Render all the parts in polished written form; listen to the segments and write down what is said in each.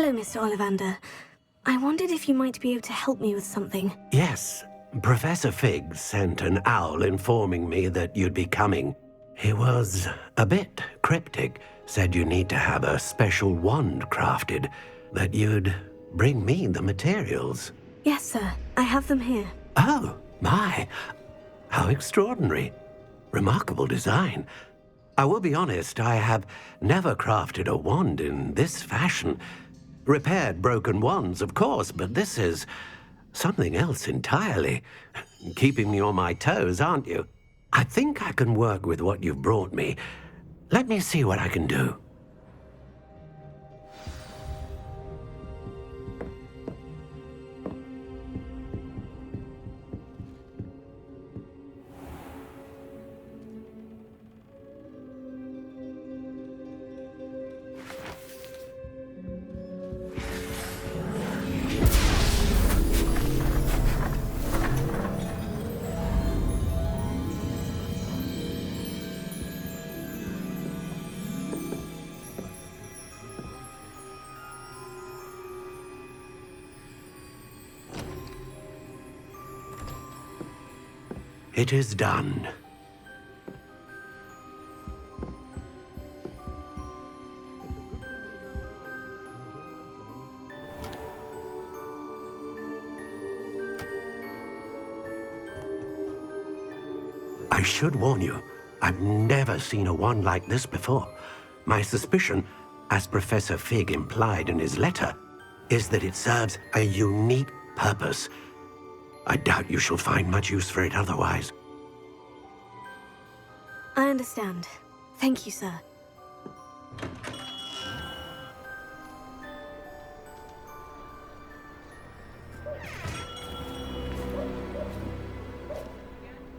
Hello, Mr. Ollivander. I wondered if you might be able to help me with something. Yes, Professor Fig sent an owl informing me that you'd be coming. He was a bit cryptic, said you need to have a special wand crafted, that you'd bring me the materials. Yes, sir. I have them here. Oh, my. How extraordinary. Remarkable design. I will be honest, I have never crafted a wand in this fashion. Repaired broken wands, of course, but this is something else entirely. Keeping me on my toes, aren't you? I think I can work with what you've brought me. Let me see what I can do. It is done. I should warn you, I've never seen a wand like this before. My suspicion, as Professor Fig implied in his letter, is that it serves a unique purpose. I doubt you shall find much use for it otherwise. I understand. Thank you, sir.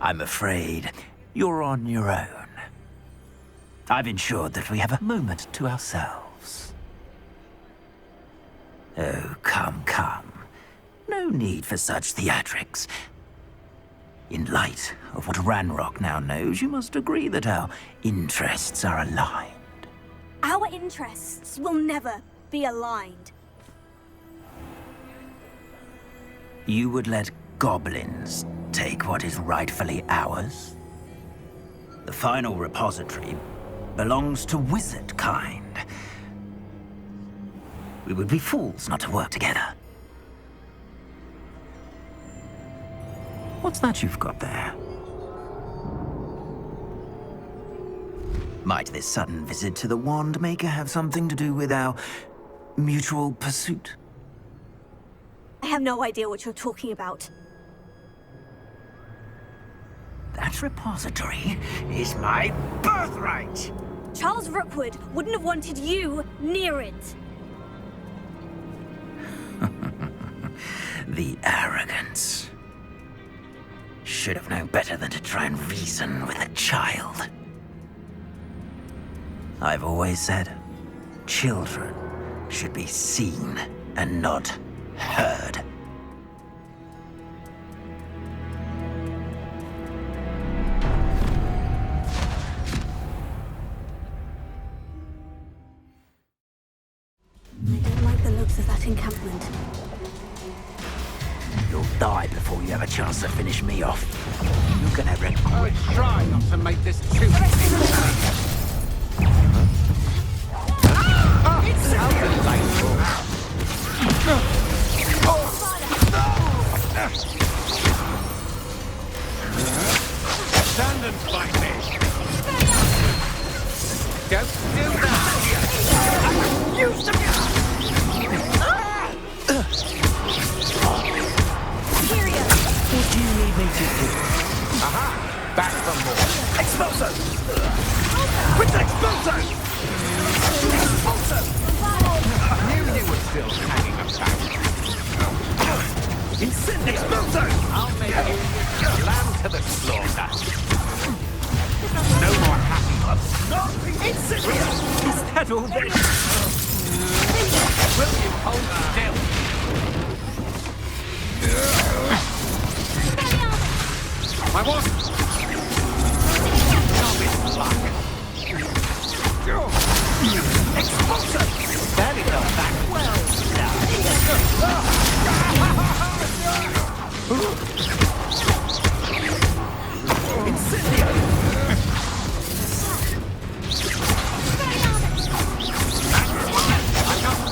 I'm afraid you're on your own. I've ensured that we have a moment to ourselves. Oh, come, come. No need for such theatrics. In light of what Ranrock now knows, you must agree that our interests are aligned. Our interests will never be aligned. You would let goblins take what is rightfully ours? The final repository belongs to wizard kind. We would be fools not to work together. What's that you've got there? Might this sudden visit to the Wand Maker have something to do with our mutual pursuit? I have no idea what you're talking about. That repository is my birthright! Charles Rookwood wouldn't have wanted you near it. The arrogance. Should have known better than to try and reason with a child. I've always said, children should be seen and not heard. I don't like the looks of that encampment. You'll die before you have a chance to finish me off. You're gonna regret. Try not to make this too Stand and fight me! Don't do that! Use them! What do you need me to do? Aha! Back from more! Expulso! With the expulso! Expulso! Knew you were still hanging about. Incendio! Expulso! I'll make you lamb to the slaughter. No more happy ones. Incendio! Is that all there? Will you hold still? I want... Not in luck. Expulso! That is a back well. I'm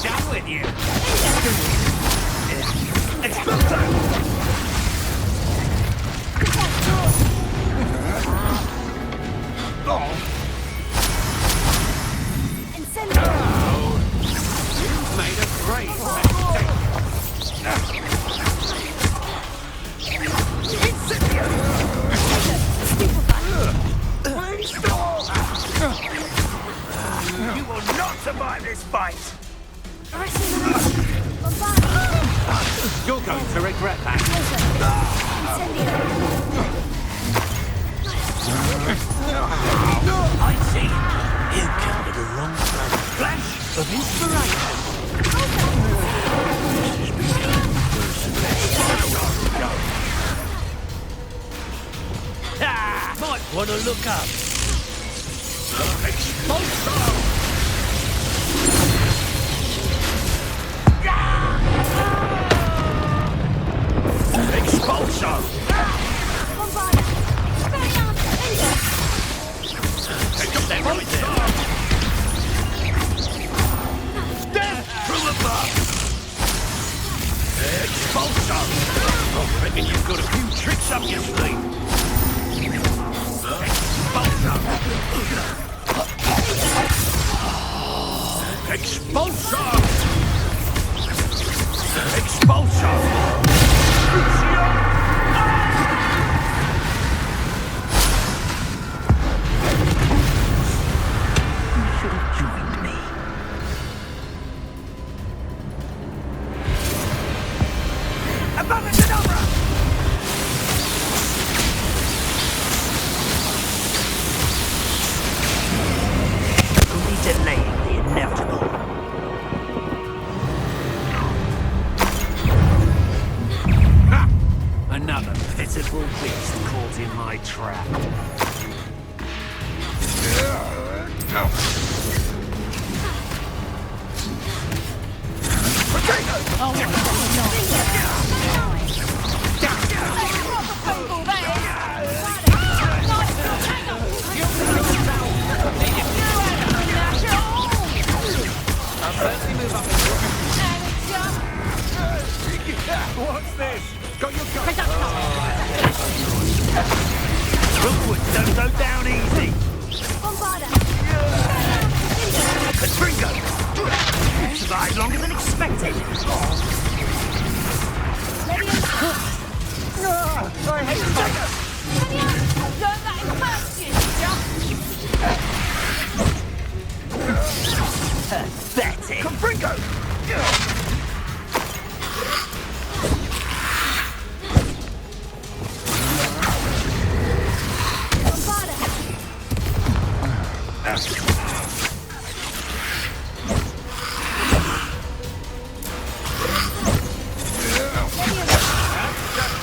done with you. You've made a great mistake. You will not survive this fight. You're going to regret that. I see. You came to the wrong place. Flash of inspiration. Might want to look up. Expulso! Take up that right there. Death from above! Expulso! I reckon you've got a few tricks up your sleeve. Expulso! Expulso! Expulso! Another pitiful beast caught in my trap. What's this? Got your gun. Don't go down easy. Katringo! You survived longer than expected. I hate Don't let him hurt you, pathetic. Katringo! That's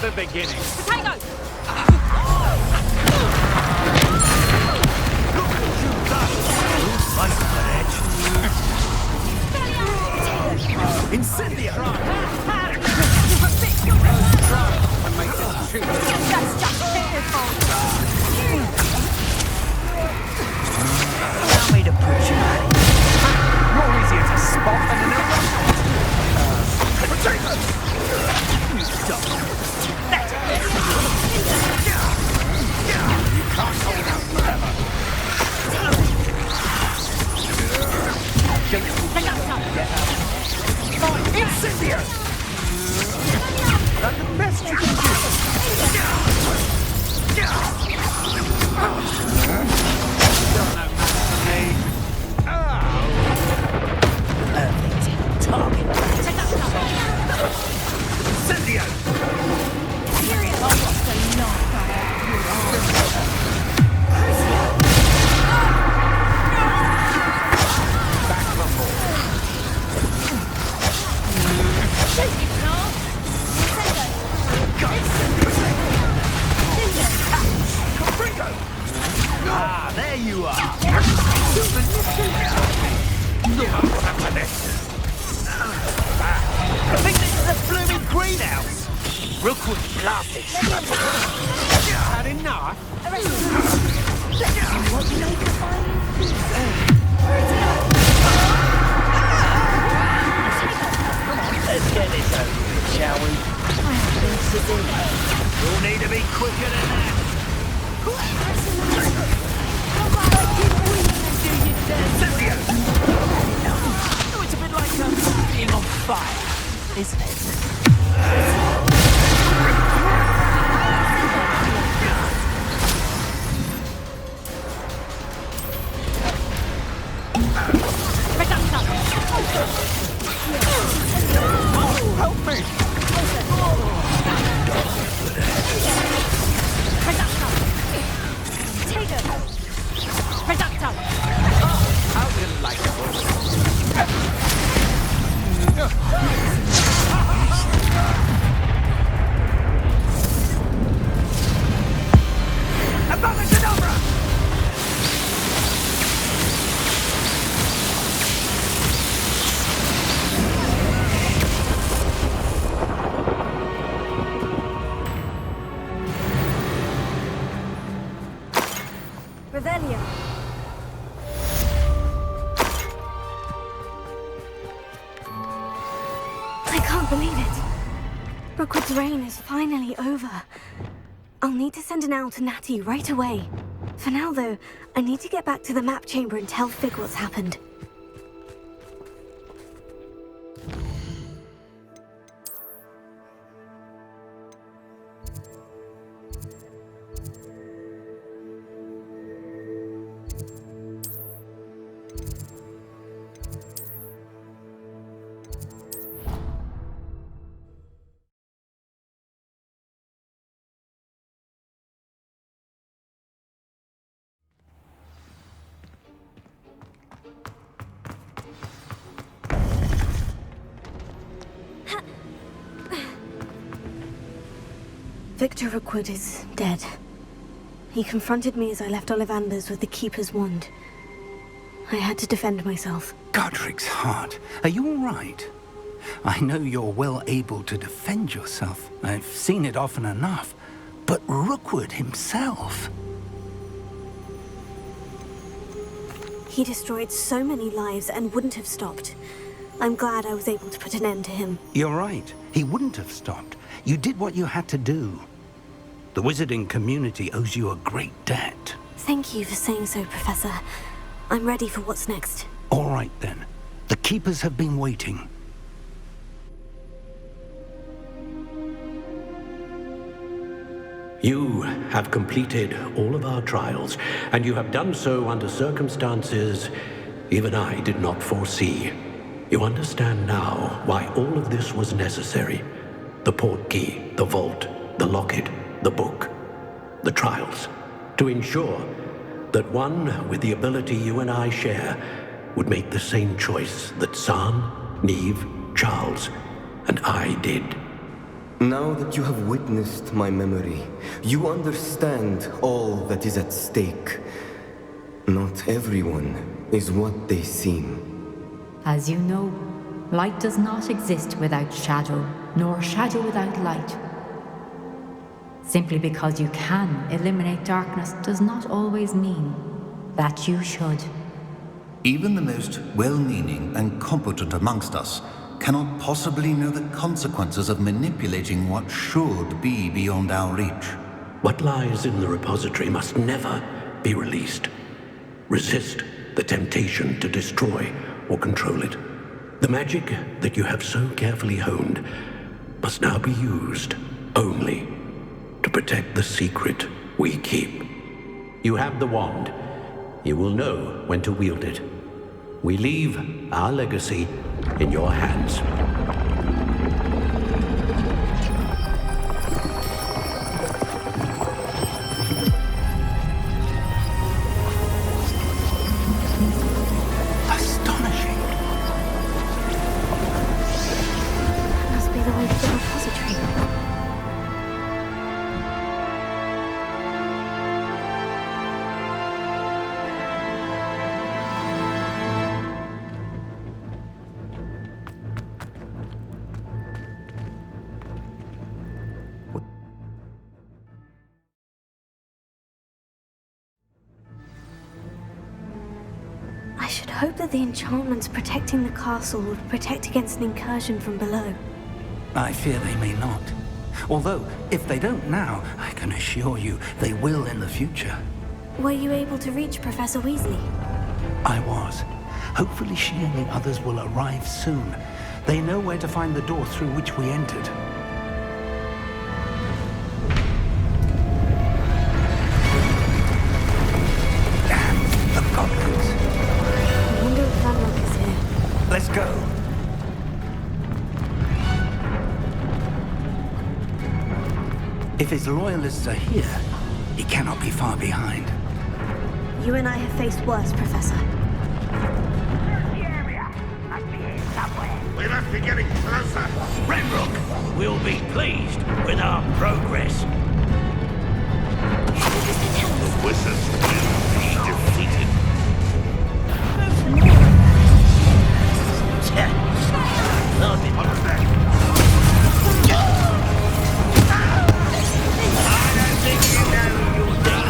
the beginning. Potato! Incendio! That's just pitiful. Allow me to put you out. More easier to spot than an eruption. Potato! You stop. You can't hold out forever. Incendio! And the best you can Rookwood blasted. Had enough? Let's get this over with, shall we? You'll need to be quicker than that. Cynthia! Oh, it's a bit like being on fire, isn't it? Help me! How delightful. Abracadabra! Revelio. I can't believe it. Rookwood's reign is finally over. I'll need to send an owl to Natty right away. For now, though, I need to get back to the map chamber and tell Fig what's happened. Victor Rookwood is dead. He confronted me as I left Ollivander's with the Keeper's wand. I had to defend myself. Godric's heart. Are you all right? I know you're well able to defend yourself. I've seen it often enough. But Rookwood himself... He destroyed so many lives and wouldn't have stopped. I'm glad I was able to put an end to him. You're right. He wouldn't have stopped. You did what you had to do. The wizarding community owes you a great debt. Thank you for saying so, Professor. I'm ready for what's next. All right, then. The Keepers have been waiting. You have completed all of our trials, and you have done so under circumstances even I did not foresee. You understand now why all of this was necessary. The portkey, the vault, the locket, the book, the trials, to ensure that one with the ability you and I share would make the same choice that San, Neve, Charles, and I did. Now that you have witnessed my memory, you understand all that is at stake. Not everyone is what they seem. As you know, light does not exist without shadow, nor shadow without light. Simply because you can eliminate darkness does not always mean that you should. Even the most well-meaning and competent amongst us cannot possibly know the consequences of manipulating what should be beyond our reach. What lies in the repository must never be released. Resist the temptation to destroy or control it. The magic that you have so carefully honed must now be used only to protect the secret we keep. You have the wand. You will know when to wield it. We leave our legacy in your hands. Astonishing. Must be the way to the repository. should hope that the enchantments protecting the castle would protect against an incursion from below. I fear they may not. Although, if they don't now, I can assure you they will in the future. Were you able to reach Professor Weasley? I was. Hopefully she and the others will arrive soon. They know where to find the door through which we entered. Damn, the goblins. I wonder if Ranrock is here. Let's go. If his loyalists are here, he cannot be far behind. You and I have faced worse, Professor. We must be getting closer. Ranrock will be pleased with our progress. The wizards will be defeated. I don't think you know you're done.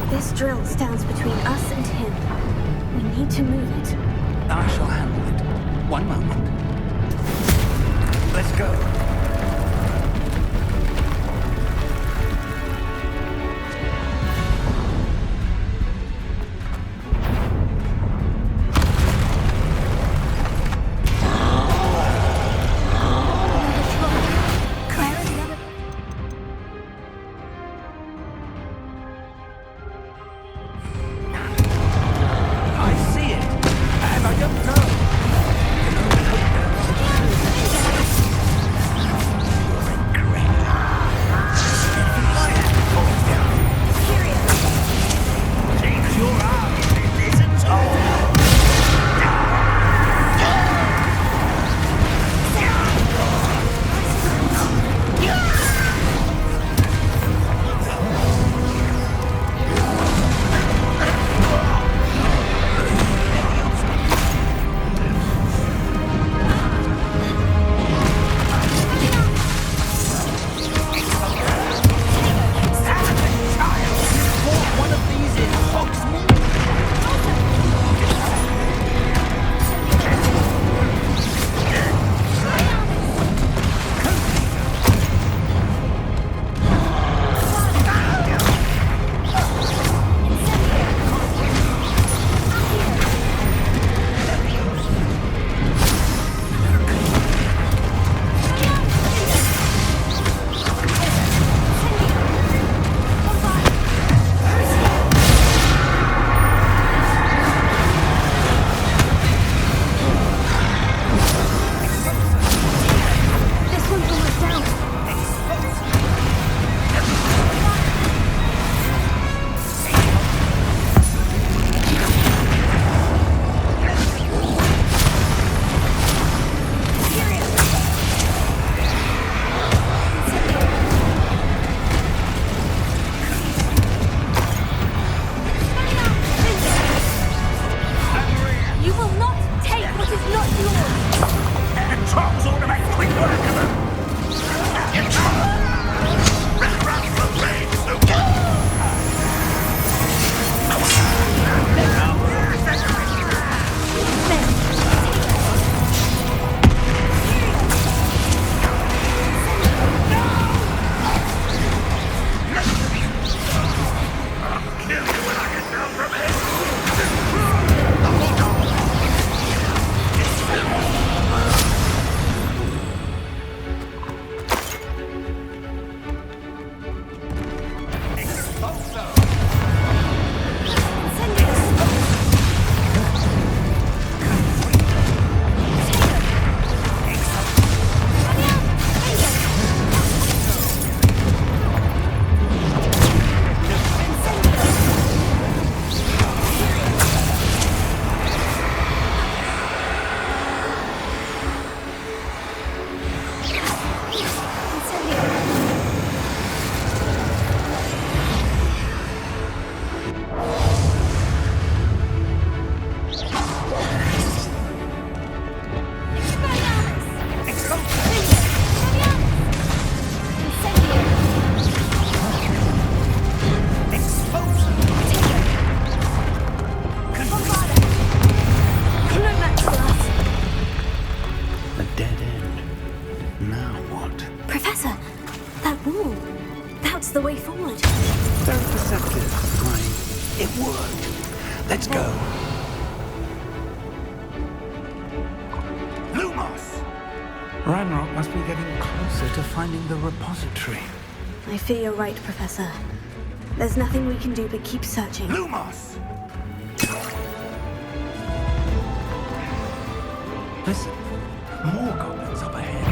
This drill stands between us and him. We need to move it. I shall handle it. One moment. Let's go. Let's go. Lumos! Ranrock must be getting closer to finding the repository. I fear you're right, Professor. There's nothing we can do but keep searching. Lumos! Listen, more goblins up ahead.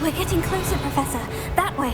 We're getting closer, Professor. That way.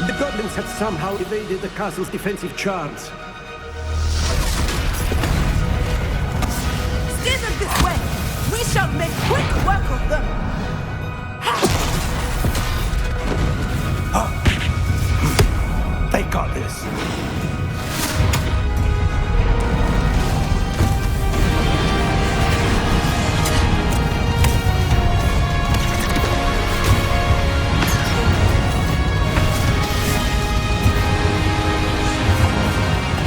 The goblins have somehow evaded the castle's defensive charms. Steer them this way. We shall make quick work of them. They got this.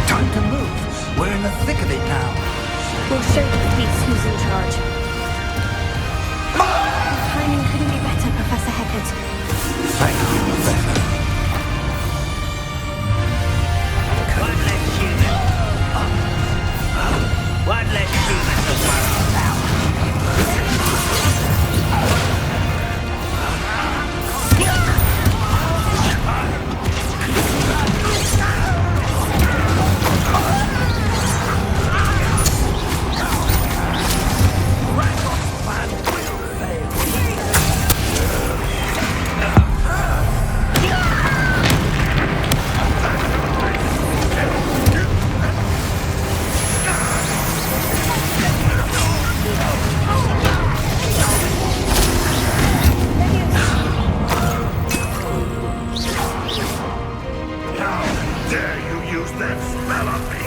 Time to move. We're in the thick of it now. We'll show the police who's in charge. Timing couldn't be better, Professor Heckert. Thank you, Professor. One less human. One less human to worry about. How dare you use that spell on me?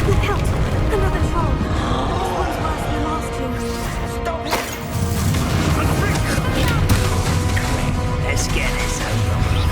Look out! Another troll. This one's worse than the last two. Stop it! Let's get this over with.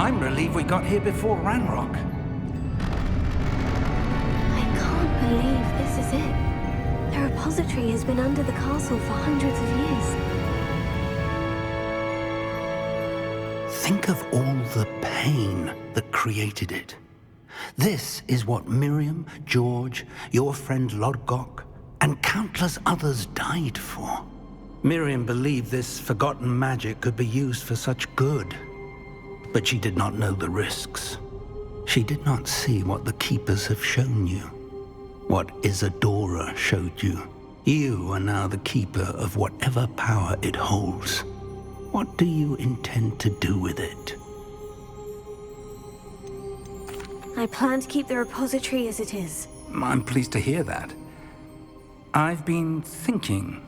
I'm relieved we got here before Ranrock. I can't believe this is it. The repository has been under the castle for hundreds of years. Think of all the pain that created it. This is what Miriam, George, your friend Lodgok, and countless others died for. Miriam believed this forgotten magic could be used for such good, but she did not know the risks. She did not see what the Keepers have shown you, what Isadora showed you. You are now the Keeper of whatever power it holds. What do you intend to do with it? I plan to keep the repository as it is. I'm pleased to hear that. I've been thinking.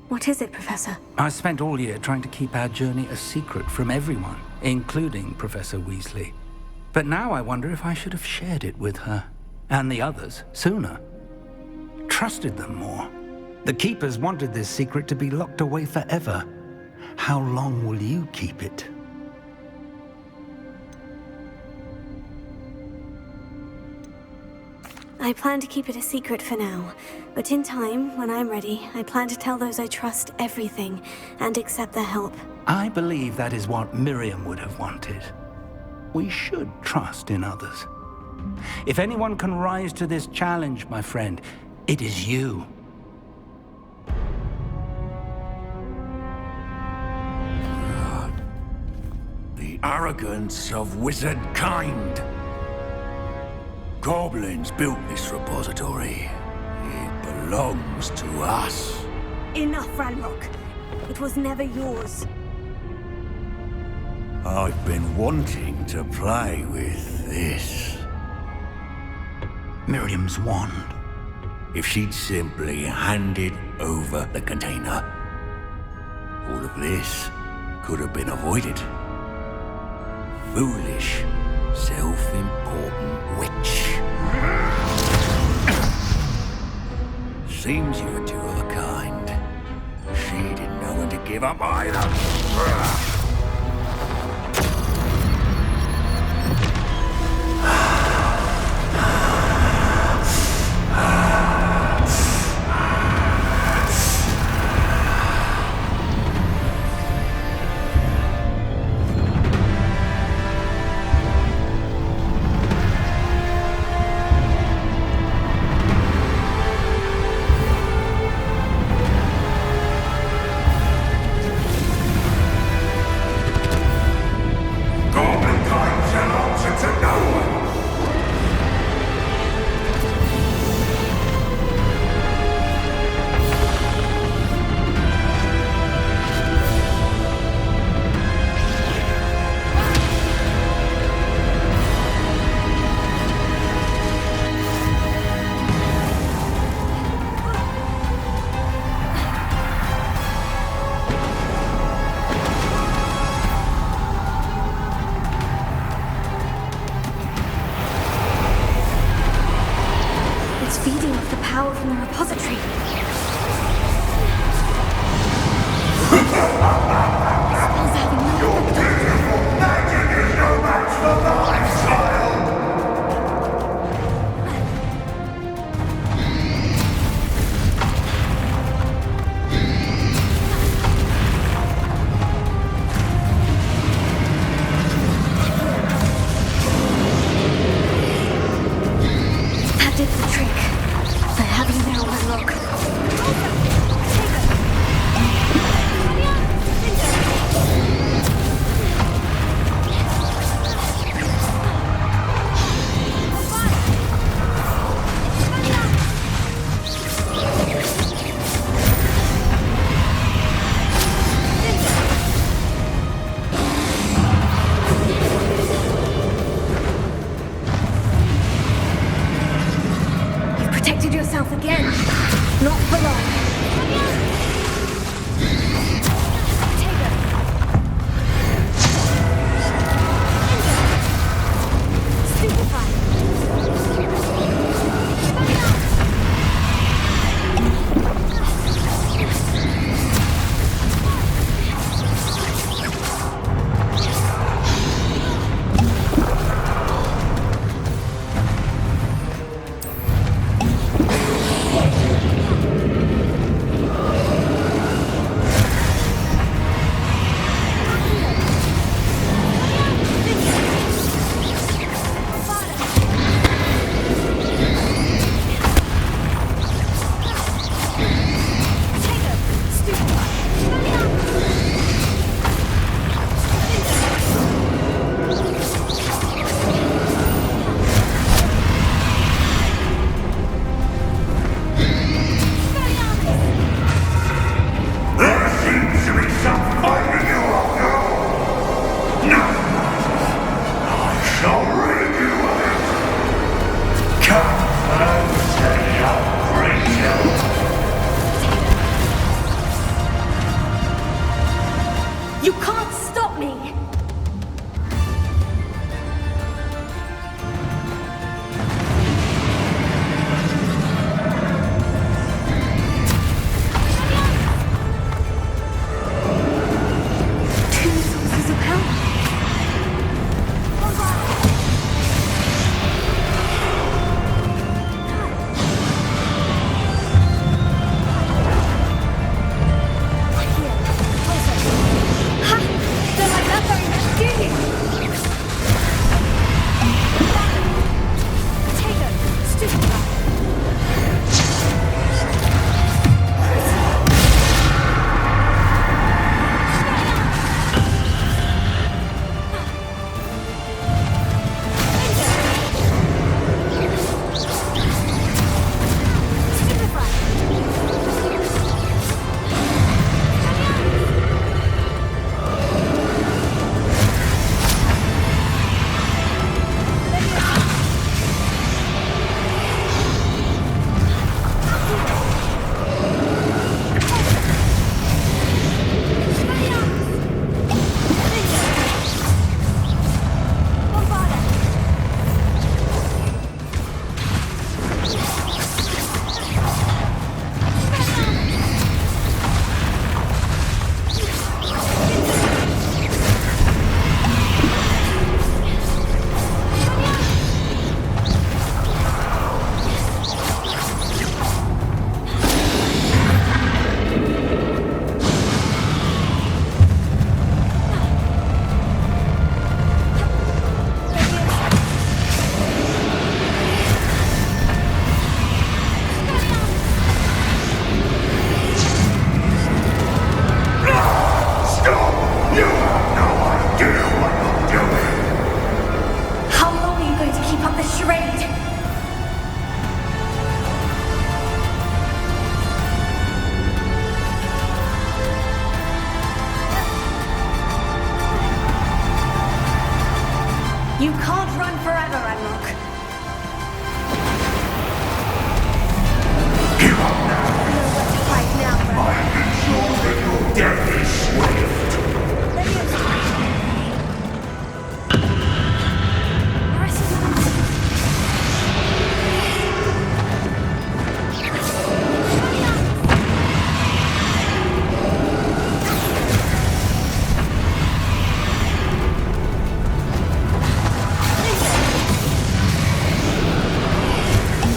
What is it, Professor? I spent all year trying to keep our journey a secret from everyone, including Professor Weasley. But now I wonder if I should have shared it with her, and the others, sooner. Trusted them more. The Keepers wanted this secret to be locked away forever. How long will you keep it? I plan to keep it a secret for now, but in time, when I'm ready, I plan to tell those I trust everything and accept their help. I believe that is what Miriam would have wanted. We should trust in others. If anyone can rise to this challenge, my friend, it is you. The arrogance of wizard kind. Goblins built this repository. It belongs to us. Enough, Ranrock. It was never yours. I've been wanting to play with this. Miriam's wand. If she'd simply handed over the container, all of this could have been avoided. Foolish, self-important witch. Seems you were two of a kind. She didn't know when to give up either. You can't stop me! Two sources of power. You can't run forever, Ranrock. Give up now. Nowhere to fight now, Ranrock. I am sure that your death is swift.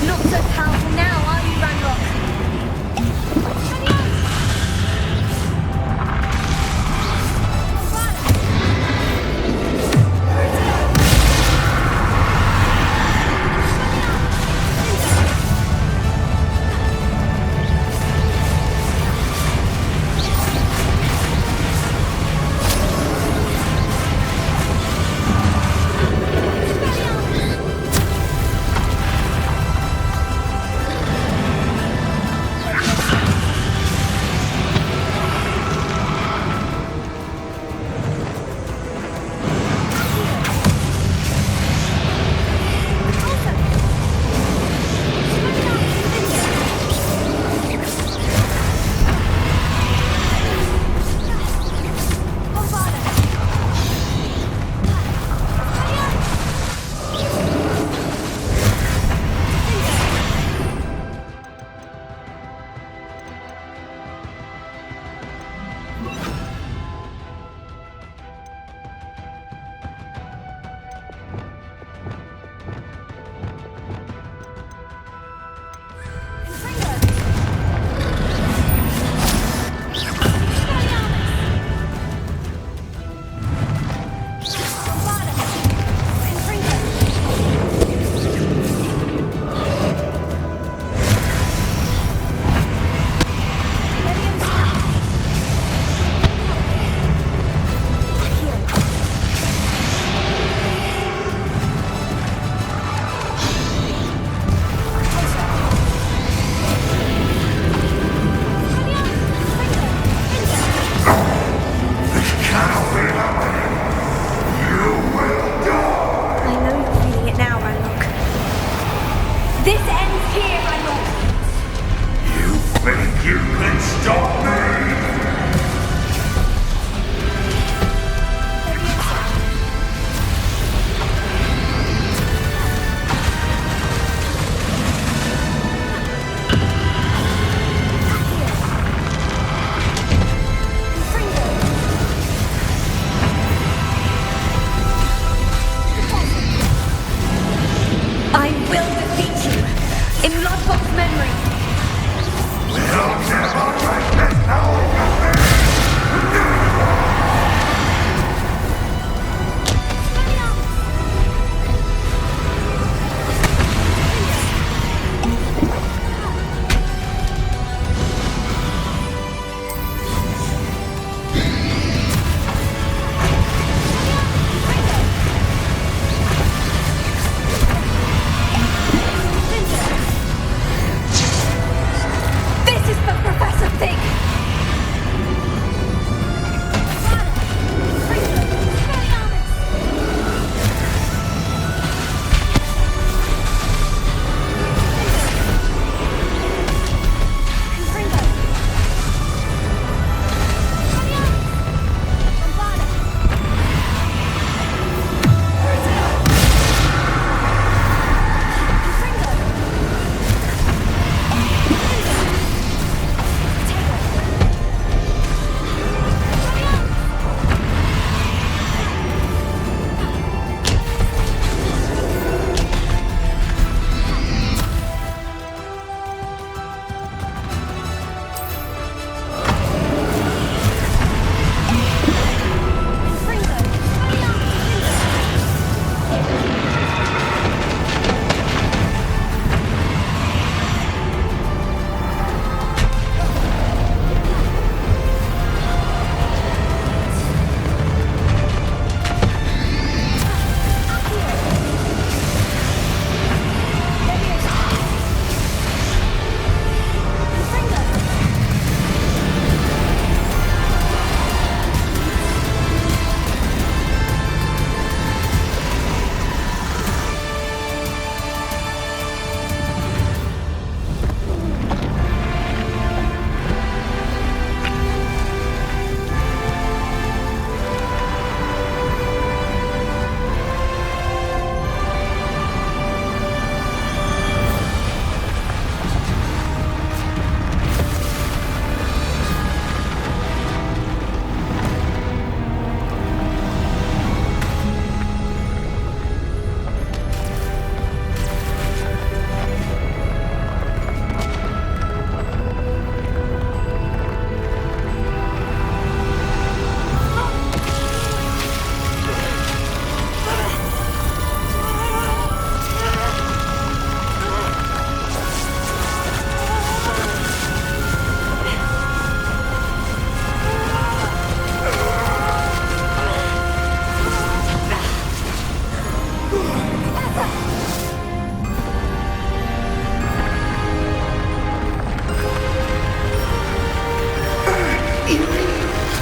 Not so powerful now, are you, Ranrock?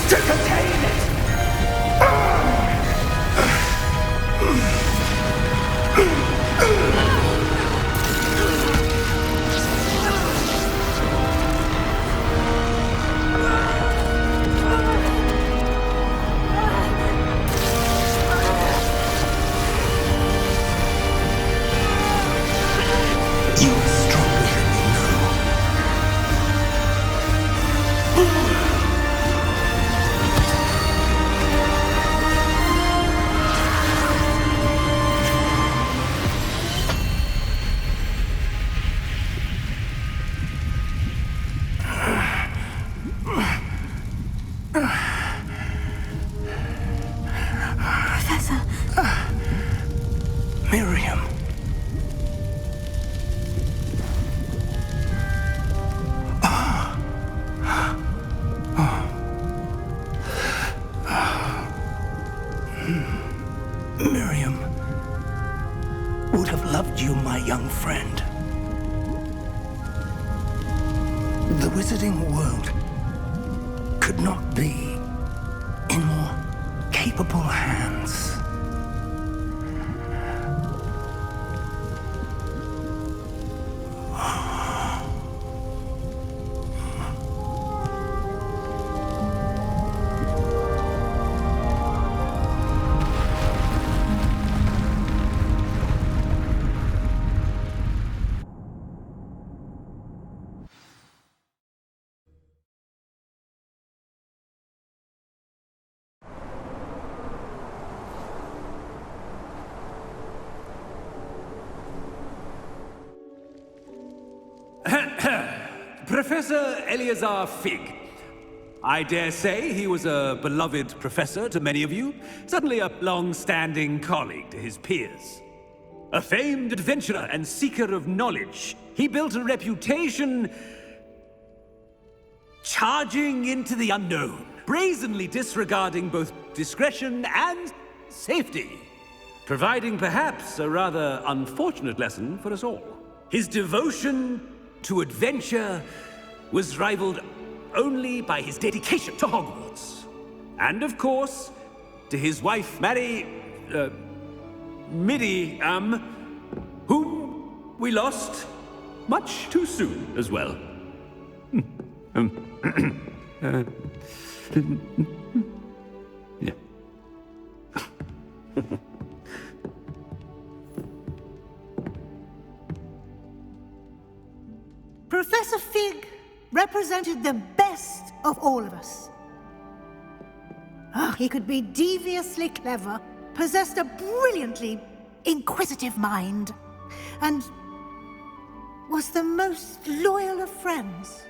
to contain it! You are stronger than you know. Professor. Miriam. Miriam would have loved you, my young friend. The wizarding world could not be in more capable hands. Professor Eleazar Fig. I dare say he was a beloved professor to many of you, certainly a long-standing colleague to his peers. A famed adventurer and seeker of knowledge, he built a reputation charging into the unknown, brazenly disregarding both discretion and safety, providing perhaps a rather unfortunate lesson for us all. His devotion to adventure was rivaled only by his dedication to Hogwarts. And of course, to his wife, Midi, whom we lost much too soon as well. Yeah. Professor Fig represented the best of all of us. He could be deviously clever, possessed a brilliantly inquisitive mind, and was the most loyal of friends.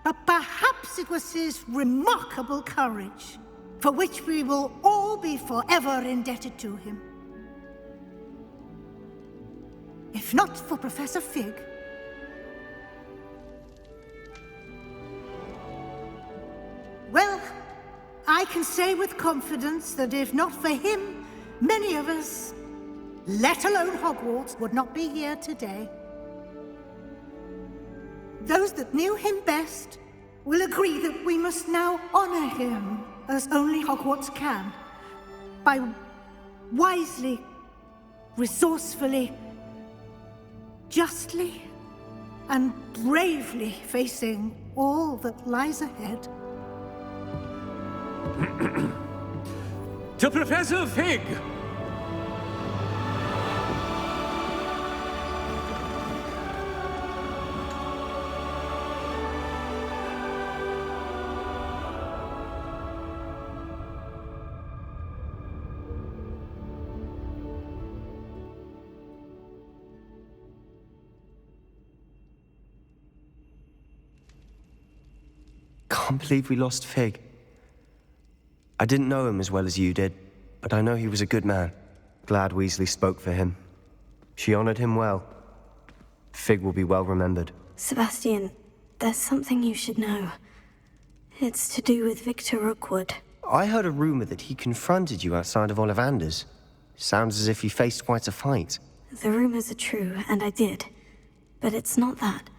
But perhaps it was his remarkable courage, for which we will all be forever indebted to him. If not for Professor Fig, well, I can say with confidence that if not for him, many of us, let alone Hogwarts, would not be here today. Those that knew him best will agree that we must now honor him as only Hogwarts can, by wisely, resourcefully, justly and bravely facing all that lies ahead. To Professor Fig! Can't believe we lost Fig. I didn't know him as well as you did, but I know he was a good man. Glad Weasley spoke for him. She honored him well. Fig will be well remembered. Sebastian, there's something you should know. It's to do with Victor Rookwood. I heard a rumor that he confronted you outside of Ollivander's. Sounds as if he faced quite a fight. The rumors are true, and I did. But it's not that.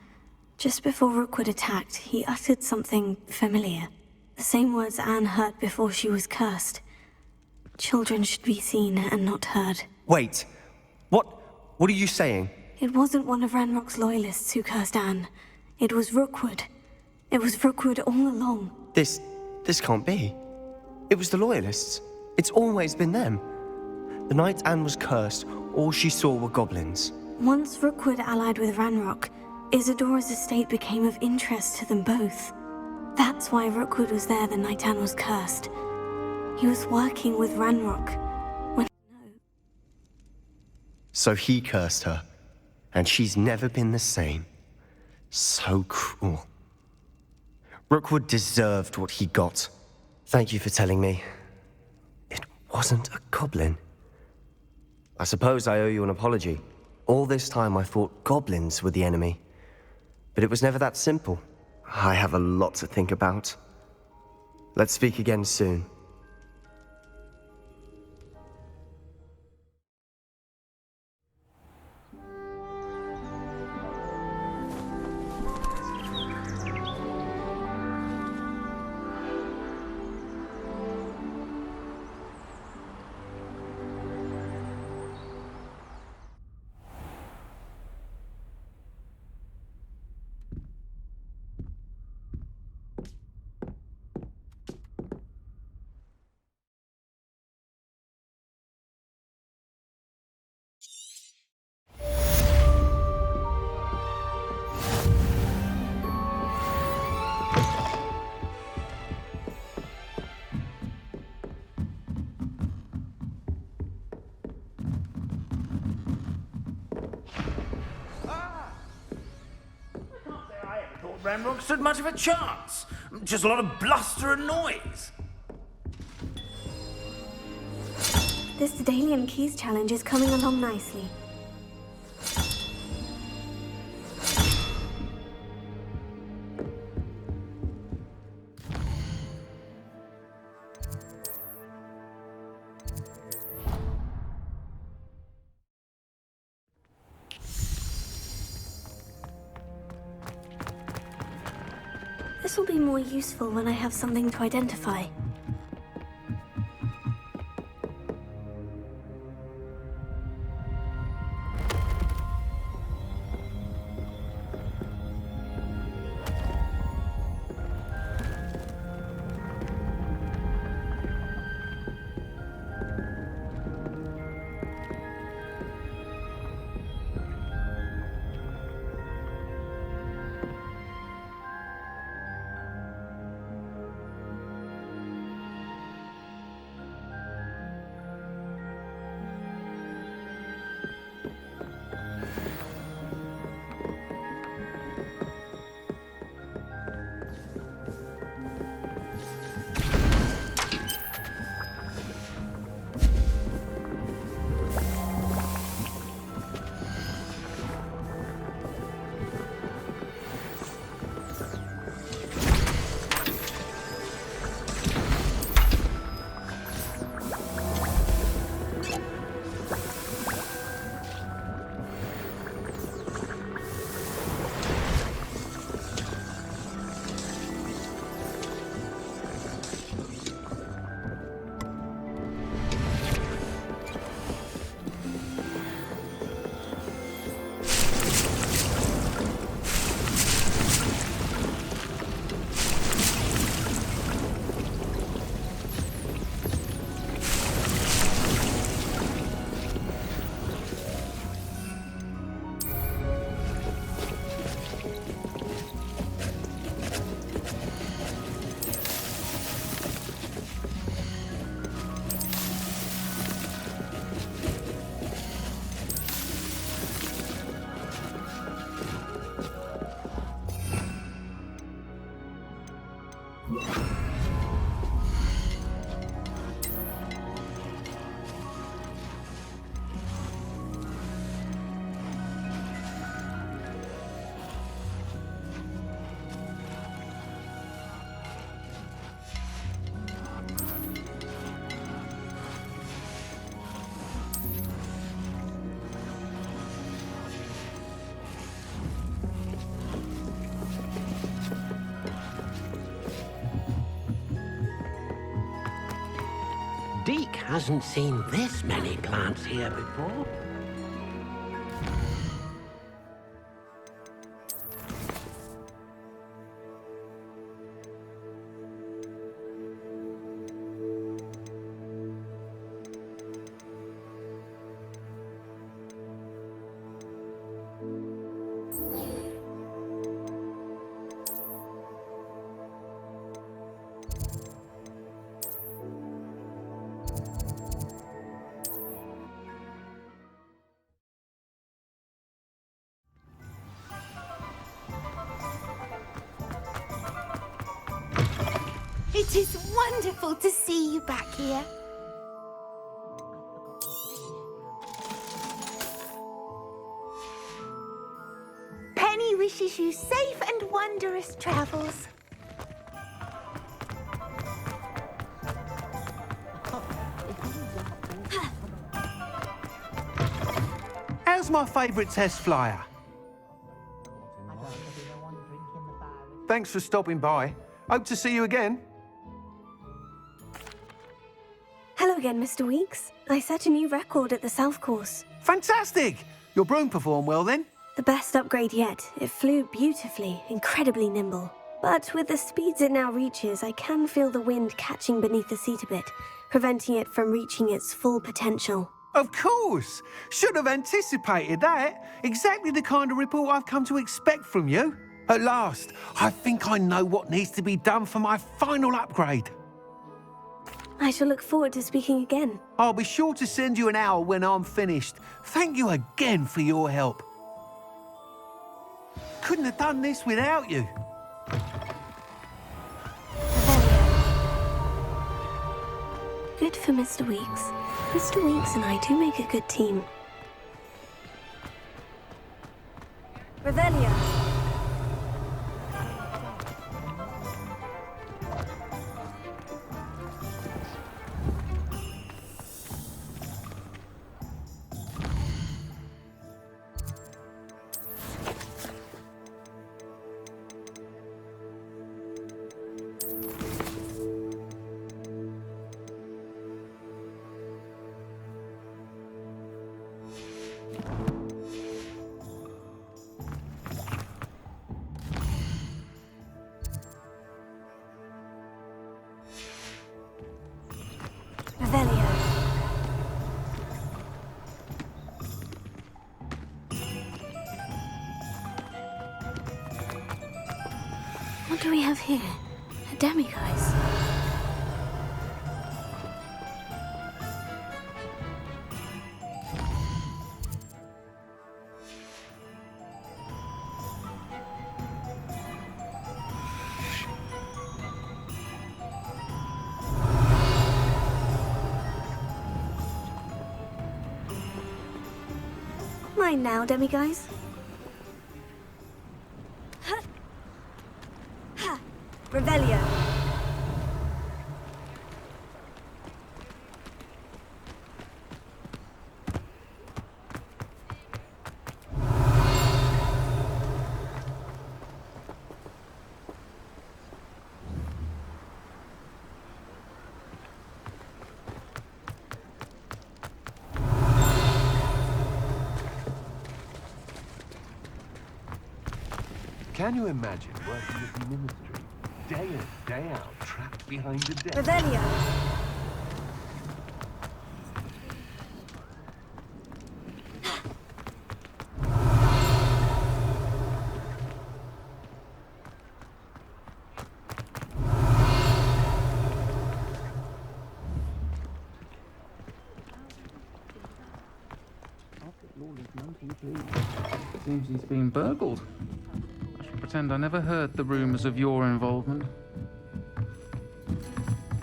Just before Rookwood attacked, he uttered something familiar. The same words Anne heard before she was cursed. Children should be seen and not heard. Wait. What are you saying? It wasn't one of Ranrock's loyalists who cursed Anne. It was Rookwood. It was Rookwood all along. This can't be. It was the Loyalists. It's always been them. The night Anne was cursed, all she saw were goblins. Once Rookwood allied with Ranrock, Isadora's estate became of interest to them both. That's why Rookwood was there the night Anne was cursed. He was working with Ranrock. So he cursed her, and she's never been the same. So cruel. Rookwood deserved what he got. Thank you for telling me. It wasn't a goblin. I suppose I owe you an apology. All this time I thought goblins were the enemy. But it was never that simple. I have a lot to think about. Let's speak again soon. Ranrock stood much of a chance. Just a lot of bluster and noise. This Daedalian Keys challenge is coming along nicely. This will be more useful when I have something to identify. Deke hasn't seen this many plants here before. It is wonderful to see you back here. Penny wishes you safe and wondrous travels. How's my favourite test flyer? Thanks for stopping by. Hope to see you again. Hello again, Mr. Weeks. I set a new record at the South Course. Fantastic! Your broom performed well then? The best upgrade yet. It flew beautifully, incredibly nimble. But with the speeds it now reaches, I can feel the wind catching beneath the seat a bit, preventing it from reaching its full potential. Of course! Should have anticipated that. Exactly the kind of report I've come to expect from you. At last, I think I know what needs to be done for my final upgrade. I shall look forward to speaking again. I'll be sure to send you an hour when I'm finished. Thank you again for your help. Couldn't have done this without you. Good for Mr. Weeks. Mr. Weeks and I do make a good team. Revelia. Revelia. What do we have here? A demiguise. Mine now, demiguise. Ha! Ha! Revelia. Can you imagine working with the Ministry, day in, day out, trapped behind a desk? Revelia. Seems he's been burgled. I shall pretend I never heard the rumors of your involvement.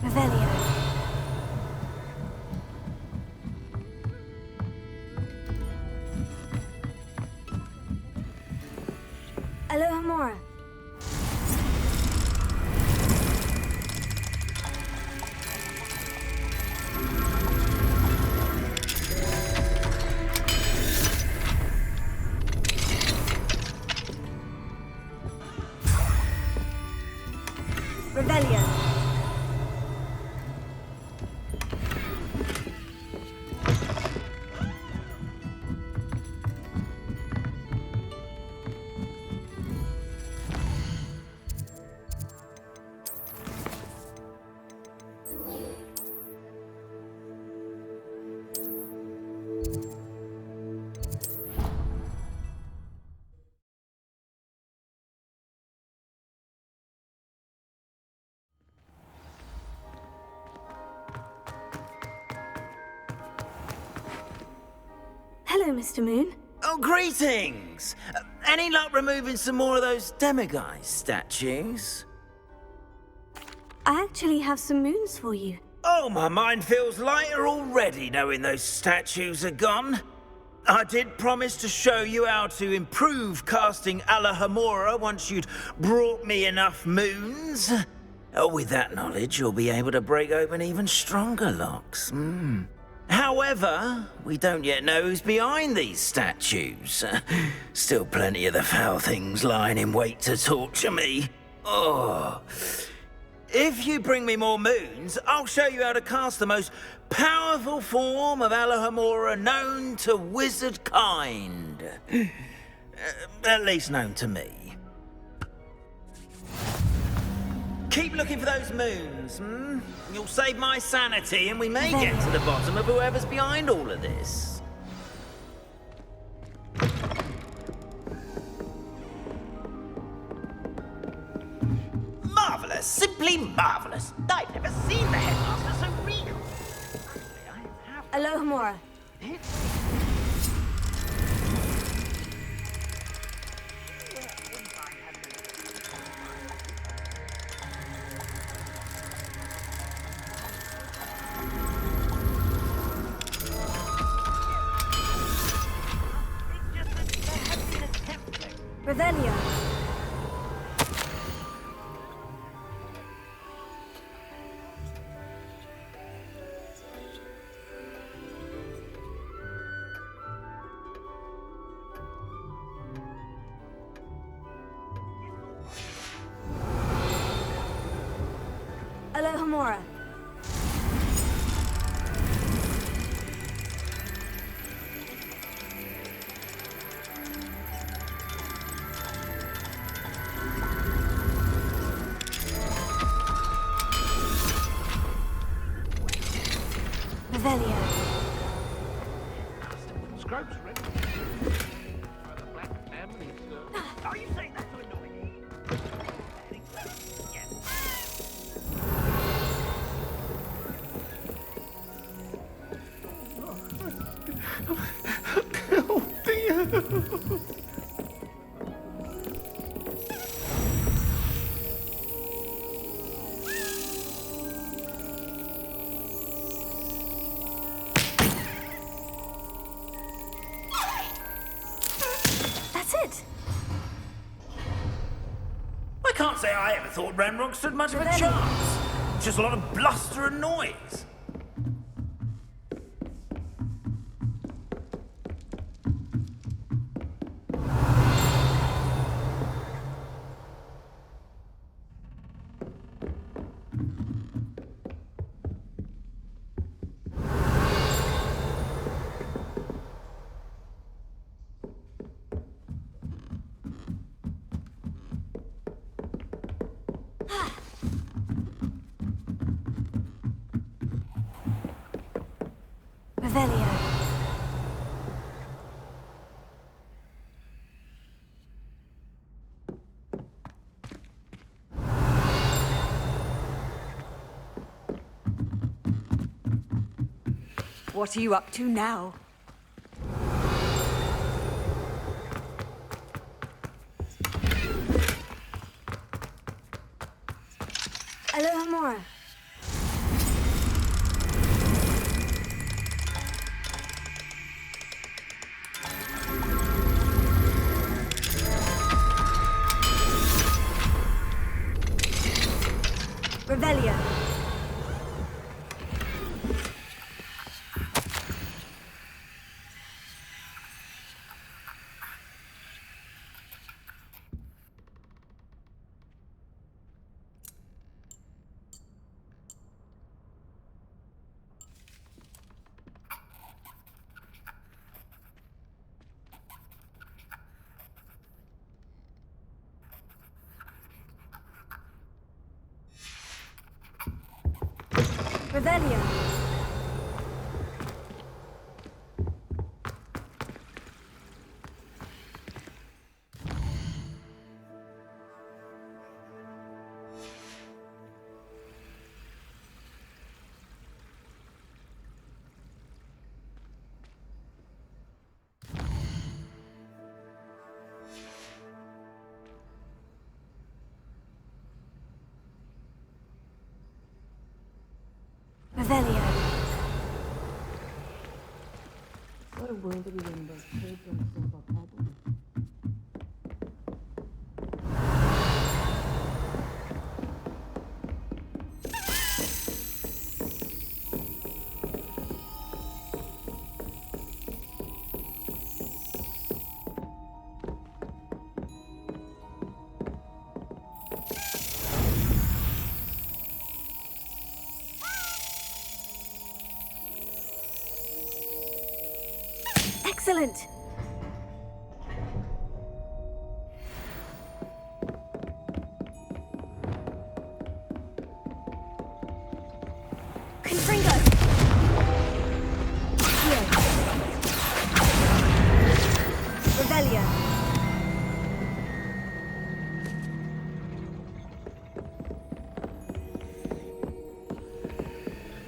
Revelia. Aloha Mora. Revelia. Hello, Mr. Moon. Oh, greetings! Any luck removing some more of those demiguise statues? I actually have some moons for you. Oh, my mind feels lighter already knowing those statues are gone. I did promise to show you how to improve casting Alohomora once you'd brought me enough moons. Oh, with that knowledge, you'll be able to break open even stronger locks. However, we don't yet know who's behind these statues. Still plenty of the foul things lying in wait to torture me. Oh. If you bring me more moons, I'll show you how to cast the most powerful form of Alohomora known to wizard kind. At least known to me. Keep looking for those moons, You'll save my sanity and we may get to the bottom of whoever's behind all of this. Marvellous! Simply marvellous! I've never seen the headmaster so regal. Alohomora. Revelio. Alohomora. Revelio. Scrope's ready. The black family, sir. Are you saying that to annoy me? Oh, dear. That's it. I can't say I ever thought Ranrock stood much of a chance. Just a lot of bluster and noise. Revelio. What are you up to now? Alohomora. Revelio. Revelio. Excellent! Confringo! Here. Revelio.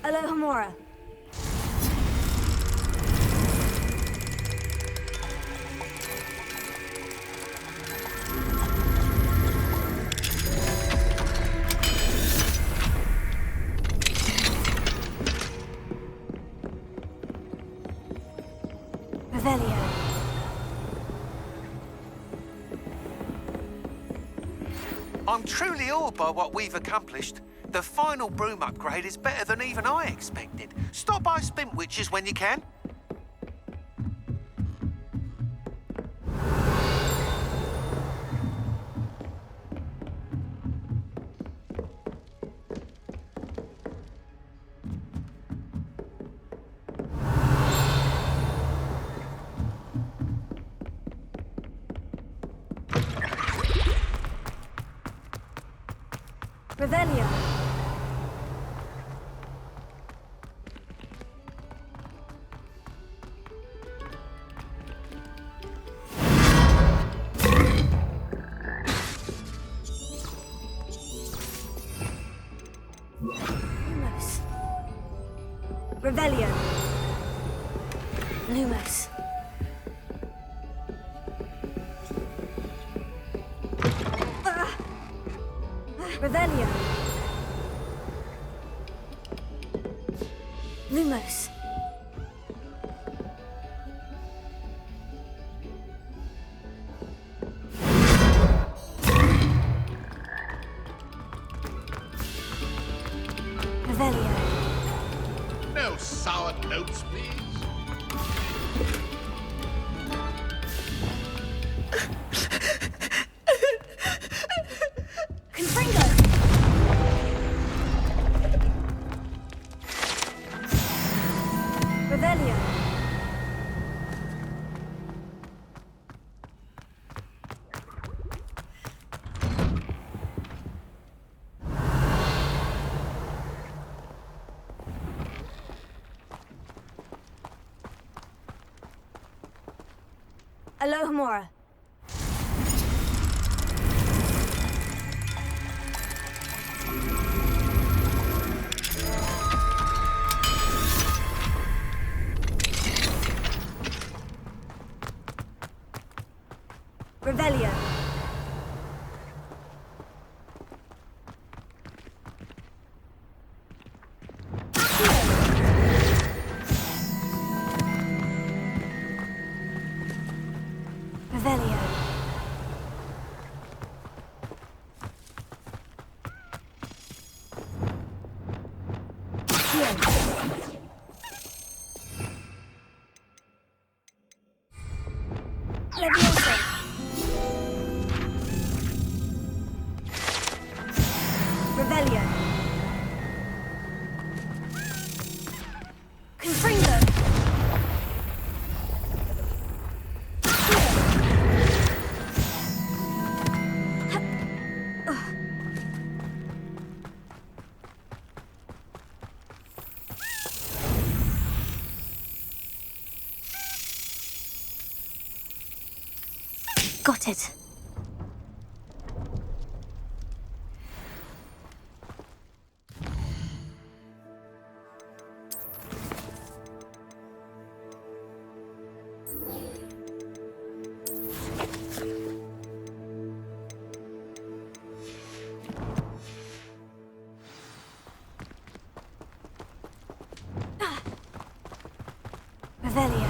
Alohomora. I'm truly awed by what we've accomplished. The final broom upgrade is better than even I expected. Stop by Spintwitches when you can. Revelio. Lumos. Revelio. Lumos. Revelio. Lumos. Revelio. No sour notes, please. Revelio. Alohomora. Revelio. Revelio. Here. Leviosa. Revelio. Confringo. Got it. Revelio.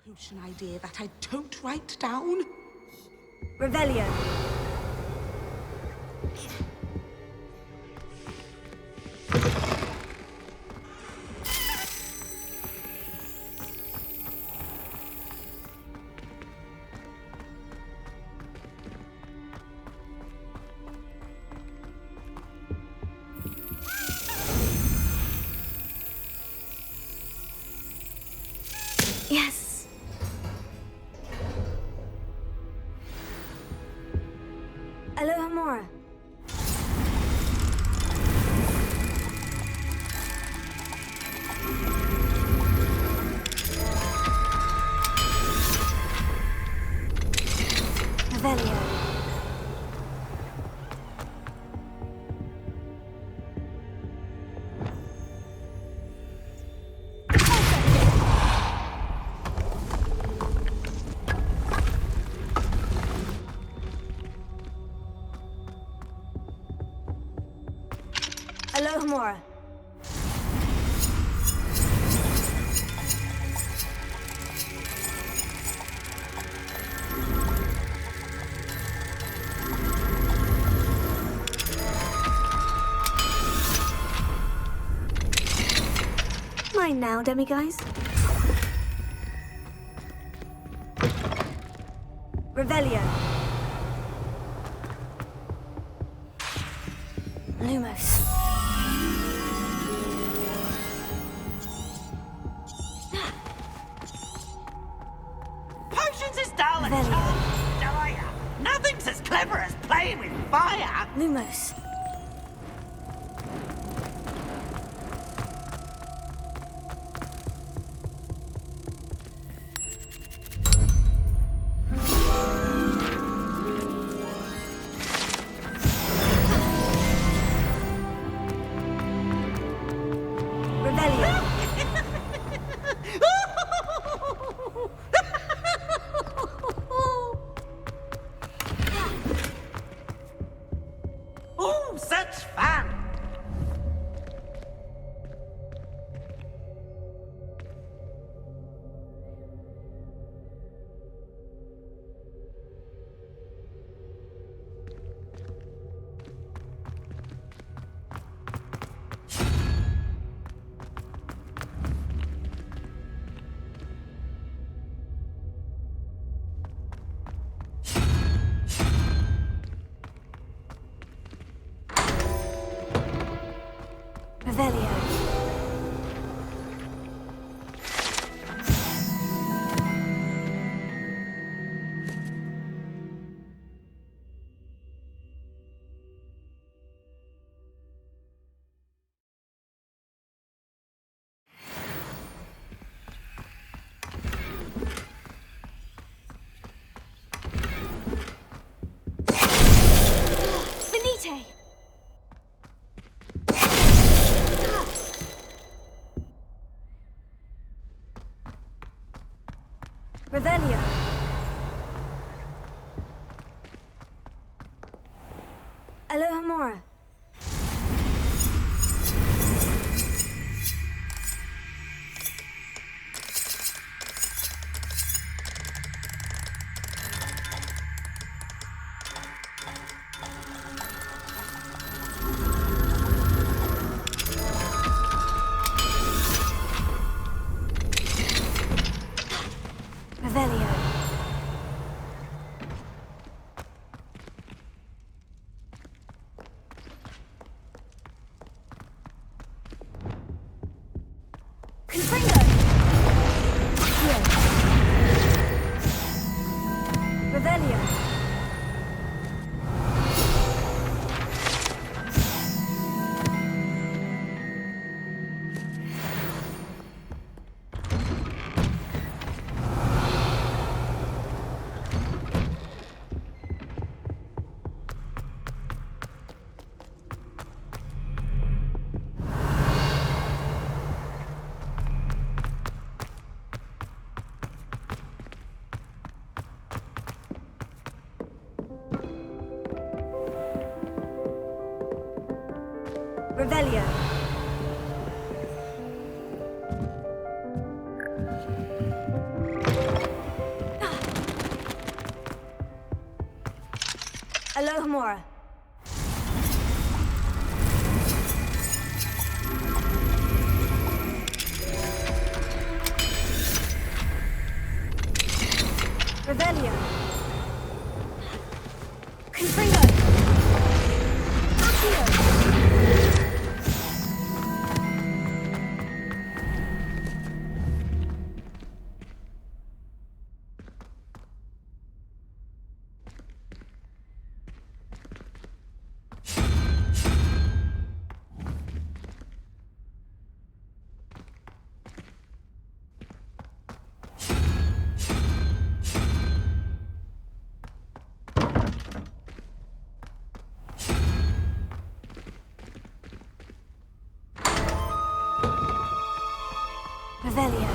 potion idea that I don't write down? Revelio. Yes. Aloha Mora. Revelio. Aloha Mora. Mine now, demiguise. Revelio. Lumos. Potions is dull and dire. Nothing's as clever as playing with fire. Lumos. Ooh, such fun! Revelio. Finite. Revelio. Aloha Mora. Revelio. Confringo. Here. Revelio. Revelio. Alohomora. Revelio. Confringo. Accio. Revelio.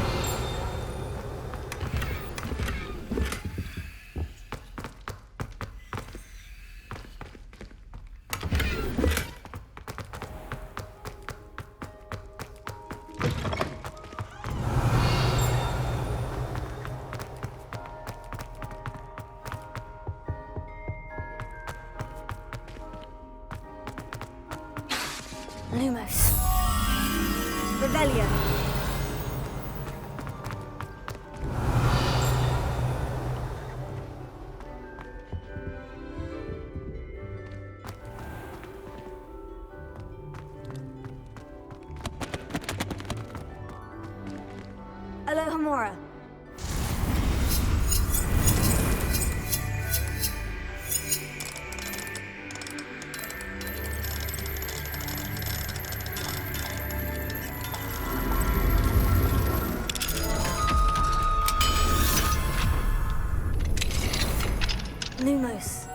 Lumos. Revelio. Alohomora. Lumos.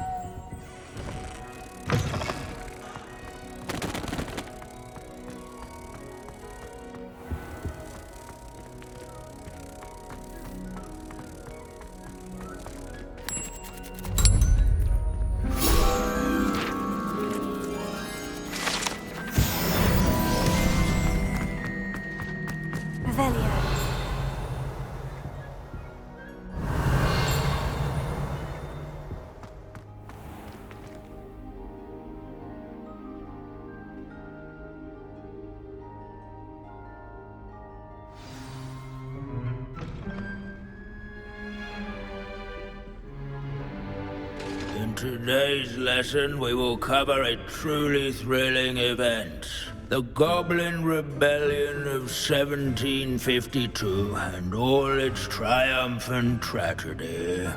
Revelio. In today's lesson, we will cover a truly thrilling event. The Goblin Rebellion of 1752 and all its triumphant tragedy.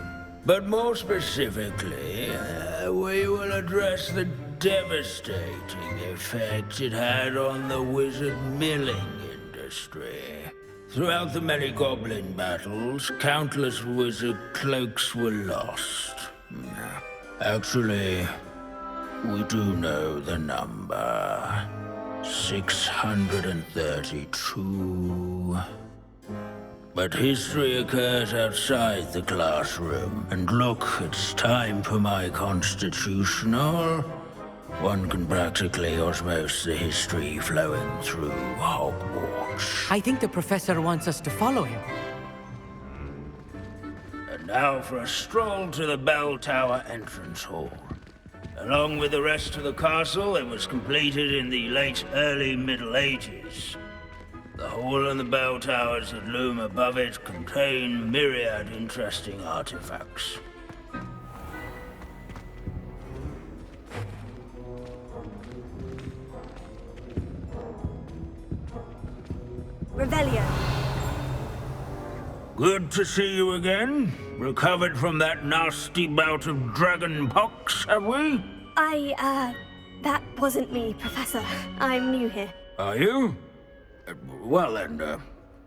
But more specifically, we will address the devastating effect it had on the wizard milling industry. Throughout the many goblin battles, countless wizard cloaks were lost. Actually, we do know the number. 632. But history occurs outside the classroom. And look, it's time for my constitutional. One can practically osmose the history flowing through Hogwarts. I think the professor wants us to follow him. And now for a stroll to the bell tower entrance hall. Along with the rest of the castle, it was completed in the late early Middle Ages. The hall and the bell towers that loom above it contain myriad interesting artifacts. Revelio. Good to see you again. Recovered from that nasty bout of dragon pox, have we? That wasn't me, Professor. I'm new here. Are you? Well then,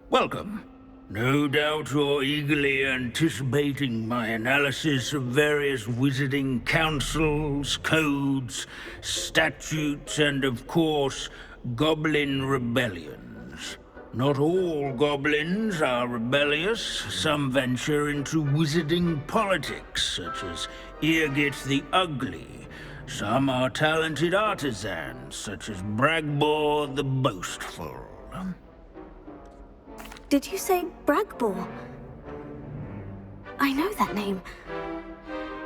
welcome. No doubt you're eagerly anticipating my analysis of various wizarding councils, codes, statutes, and of course, goblin rebellions. Not all goblins are rebellious. Some venture into wizarding politics, such as Eargit the Ugly. Some are talented artisans, such as Bragbor the Boastful. Did you say Bragbor? I know that name.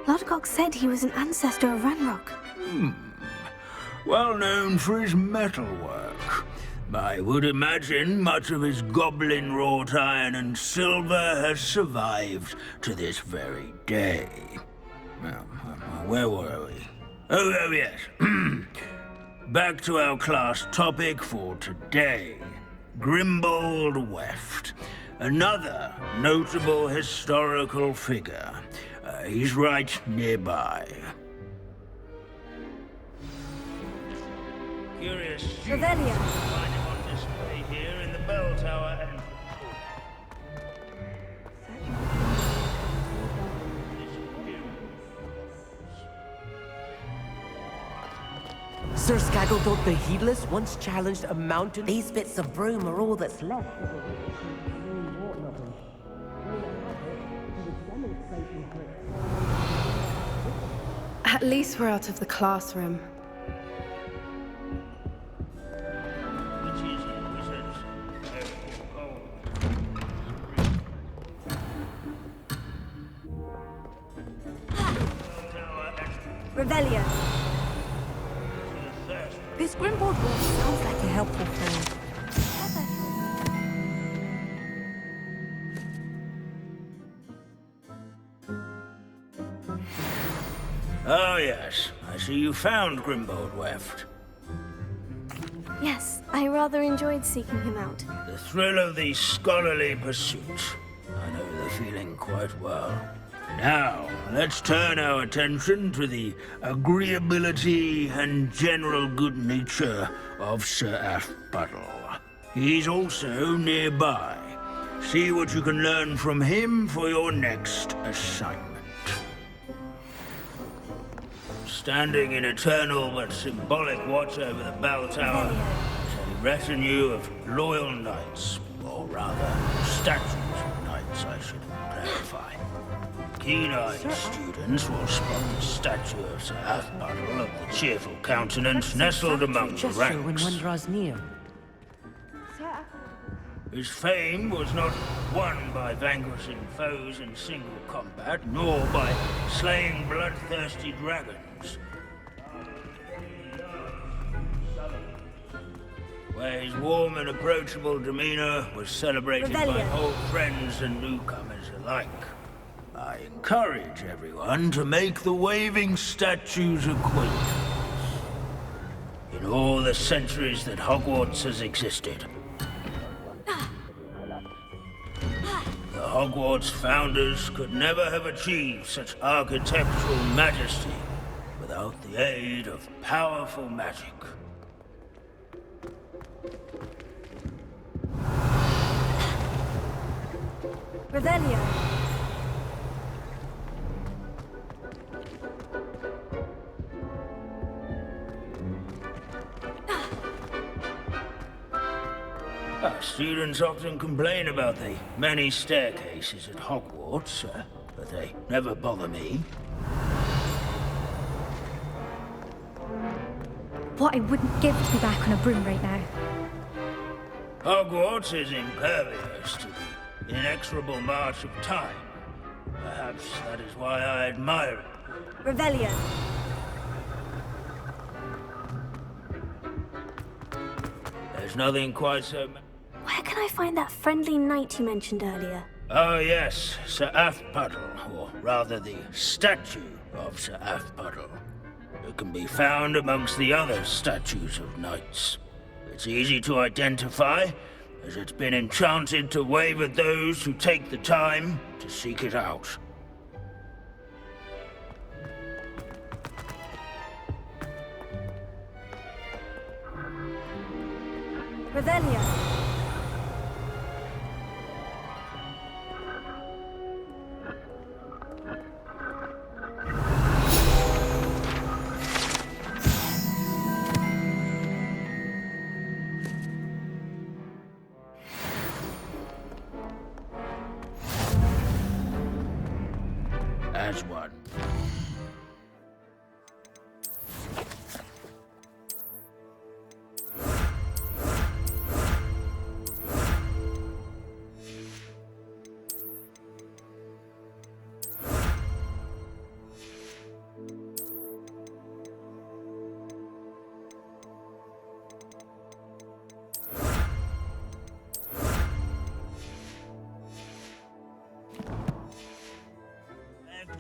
Lodgok said he was an ancestor of Ranrock. Well known for his metalwork. I would imagine much of his goblin-wrought iron and silver has survived to this very day. Now, where were we? Oh yes. Back to our class topic for today. Grimbold Weft. Another notable historical figure. He's right nearby. Curious Revelia. find him on display here in the bell tower and... Sir Skaggledog the Heedless once challenged a mountain. These bits of broom are all that's left. At least we're out of the classroom. Revelia. This Grimbold West sounds like a helpful friend. Oh yes, I see you found Grimbold Weft. Yes, I rather enjoyed seeking him out. The thrill of the scholarly pursuit. I know the feeling quite well. Now, let's turn our attention to the agreeability and general good nature of Sir Athbuttle. He's also nearby. See what you can learn from him for your next assignment. Standing in eternal but symbolic watch over the bell tower is a retinue of loyal knights, or rather, statues of knights, I should clarify. Keen-eyed students will spot the statue of Sir Athbuttle of the cheerful countenance nestled among the ranks. When one draws near. His fame was not won by vanquishing foes in single combat, nor by slaying bloodthirsty dragons. Where his warm and approachable demeanor was celebrated by old friends and newcomers alike. I encourage everyone to make the waving statue's acquaintance. In all the centuries that Hogwarts has existed, the Hogwarts founders could never have achieved such architectural majesty without the aid of powerful magic. Revelia. Students often complain about the many staircases at Hogwarts, but they never bother me. What I wouldn't give to be back on a broom right now. Hogwarts is impervious to the inexorable march of time. Perhaps that is why I admire it. Revelia. There's nothing quite so... Where can I find that friendly knight you mentioned earlier? Oh yes, Sir Athbuttle, or rather the statue of Sir Athbuttle. It can be found amongst the other statues of knights. It's easy to identify, as it's been enchanted to wave at those who take the time to seek it out. Revelia. As one.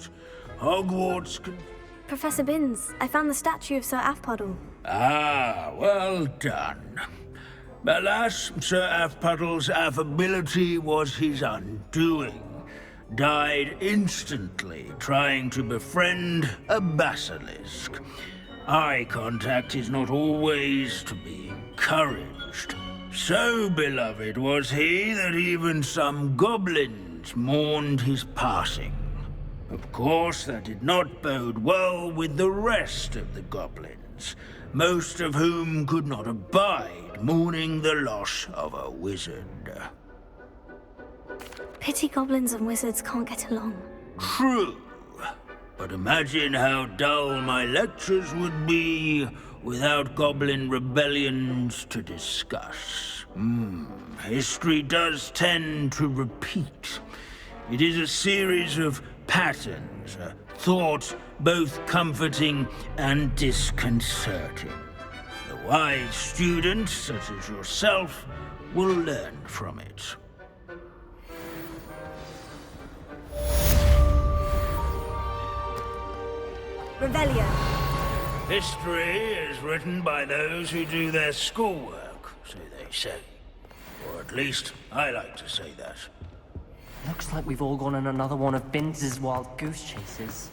that Hogwarts can... Professor Binns, I found the statue of Sir Afpuddle. Ah, well done. Alas, Sir Afpuddle's affability was his undoing. Died instantly trying to befriend a basilisk. Eye contact is not always to be encouraged. So beloved was he that even some goblins mourned his passing. Of course, that did not bode well with the rest of the goblins, most of whom could not abide mourning the loss of a wizard. Pity goblins and wizards can't get along. True. But imagine how dull my lectures would be without goblin rebellions to discuss. History does tend to repeat. It is a series of patterns, a thought both comforting and disconcerting. The wise student, such as yourself, will learn from it. Revelio. History is written by those who do their schoolwork, so they say. Or at least, I like to say that. Looks like we've all gone on another one of Binns' wild goose chases.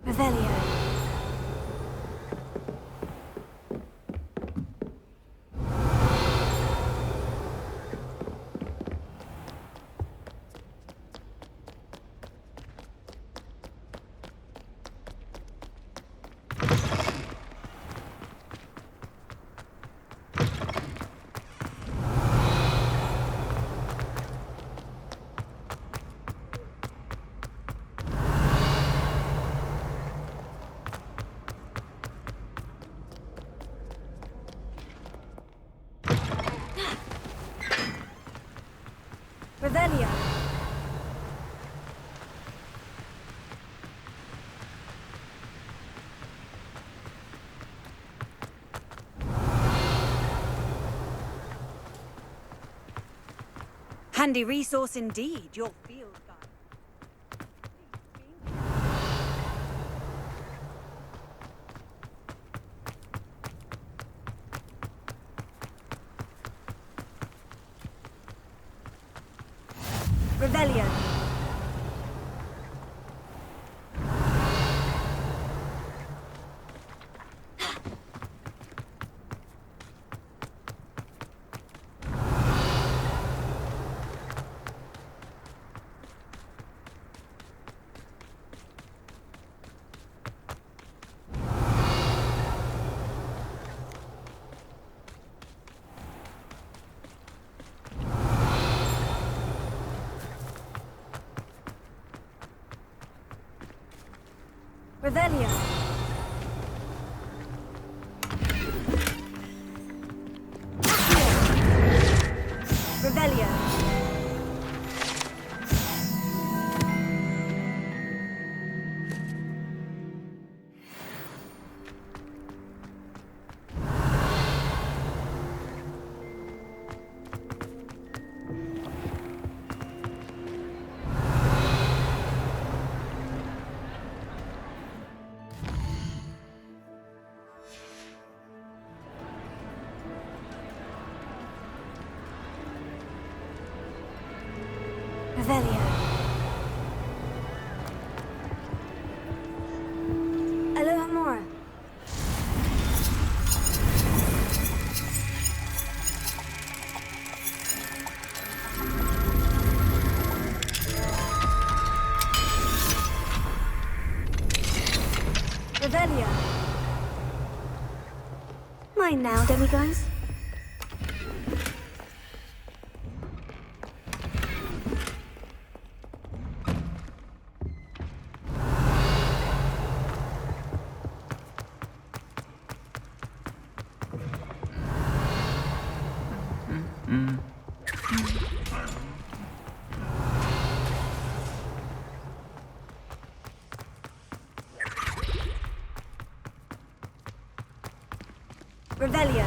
Revelio. Revelio. Handy resource indeed, your field guide. Revelio. Revelio. Revelio. Revelio. Alohomora. Revelio. Mine now, demigods. Revelio.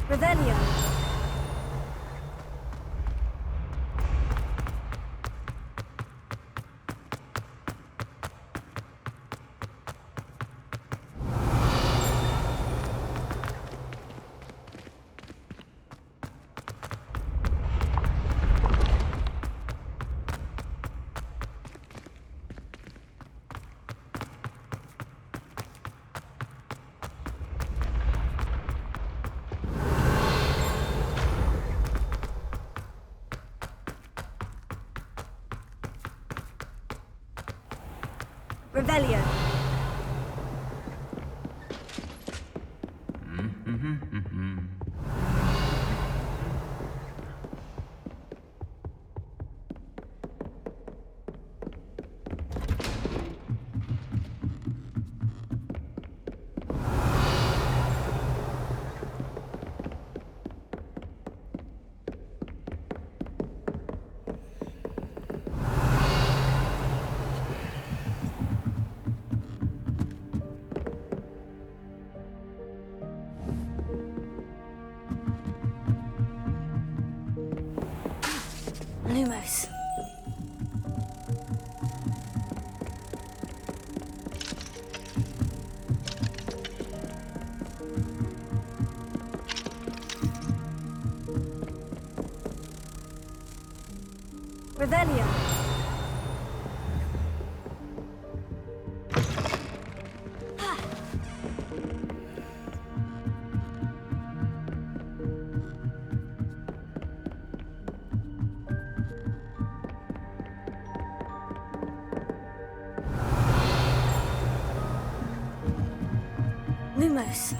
Revelio. Revelio. Lumos. Revelio. Lumos.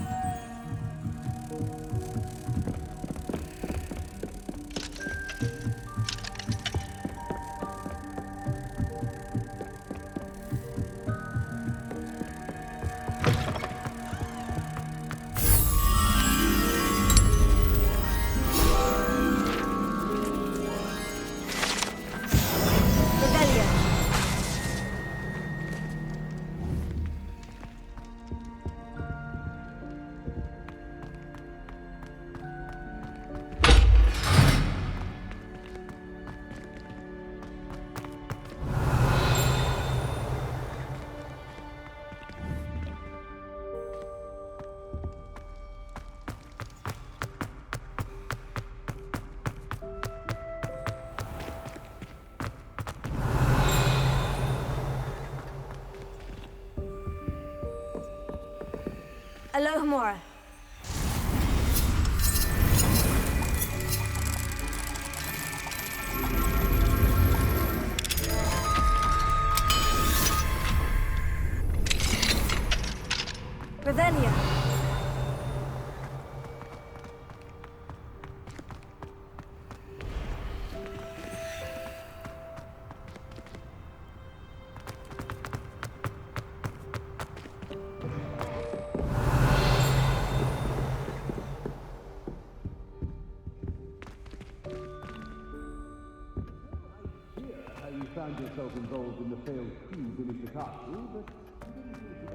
Alohomora. Revelio. You found yourself involved in the failed coup beneath the castle, but you didn't seem to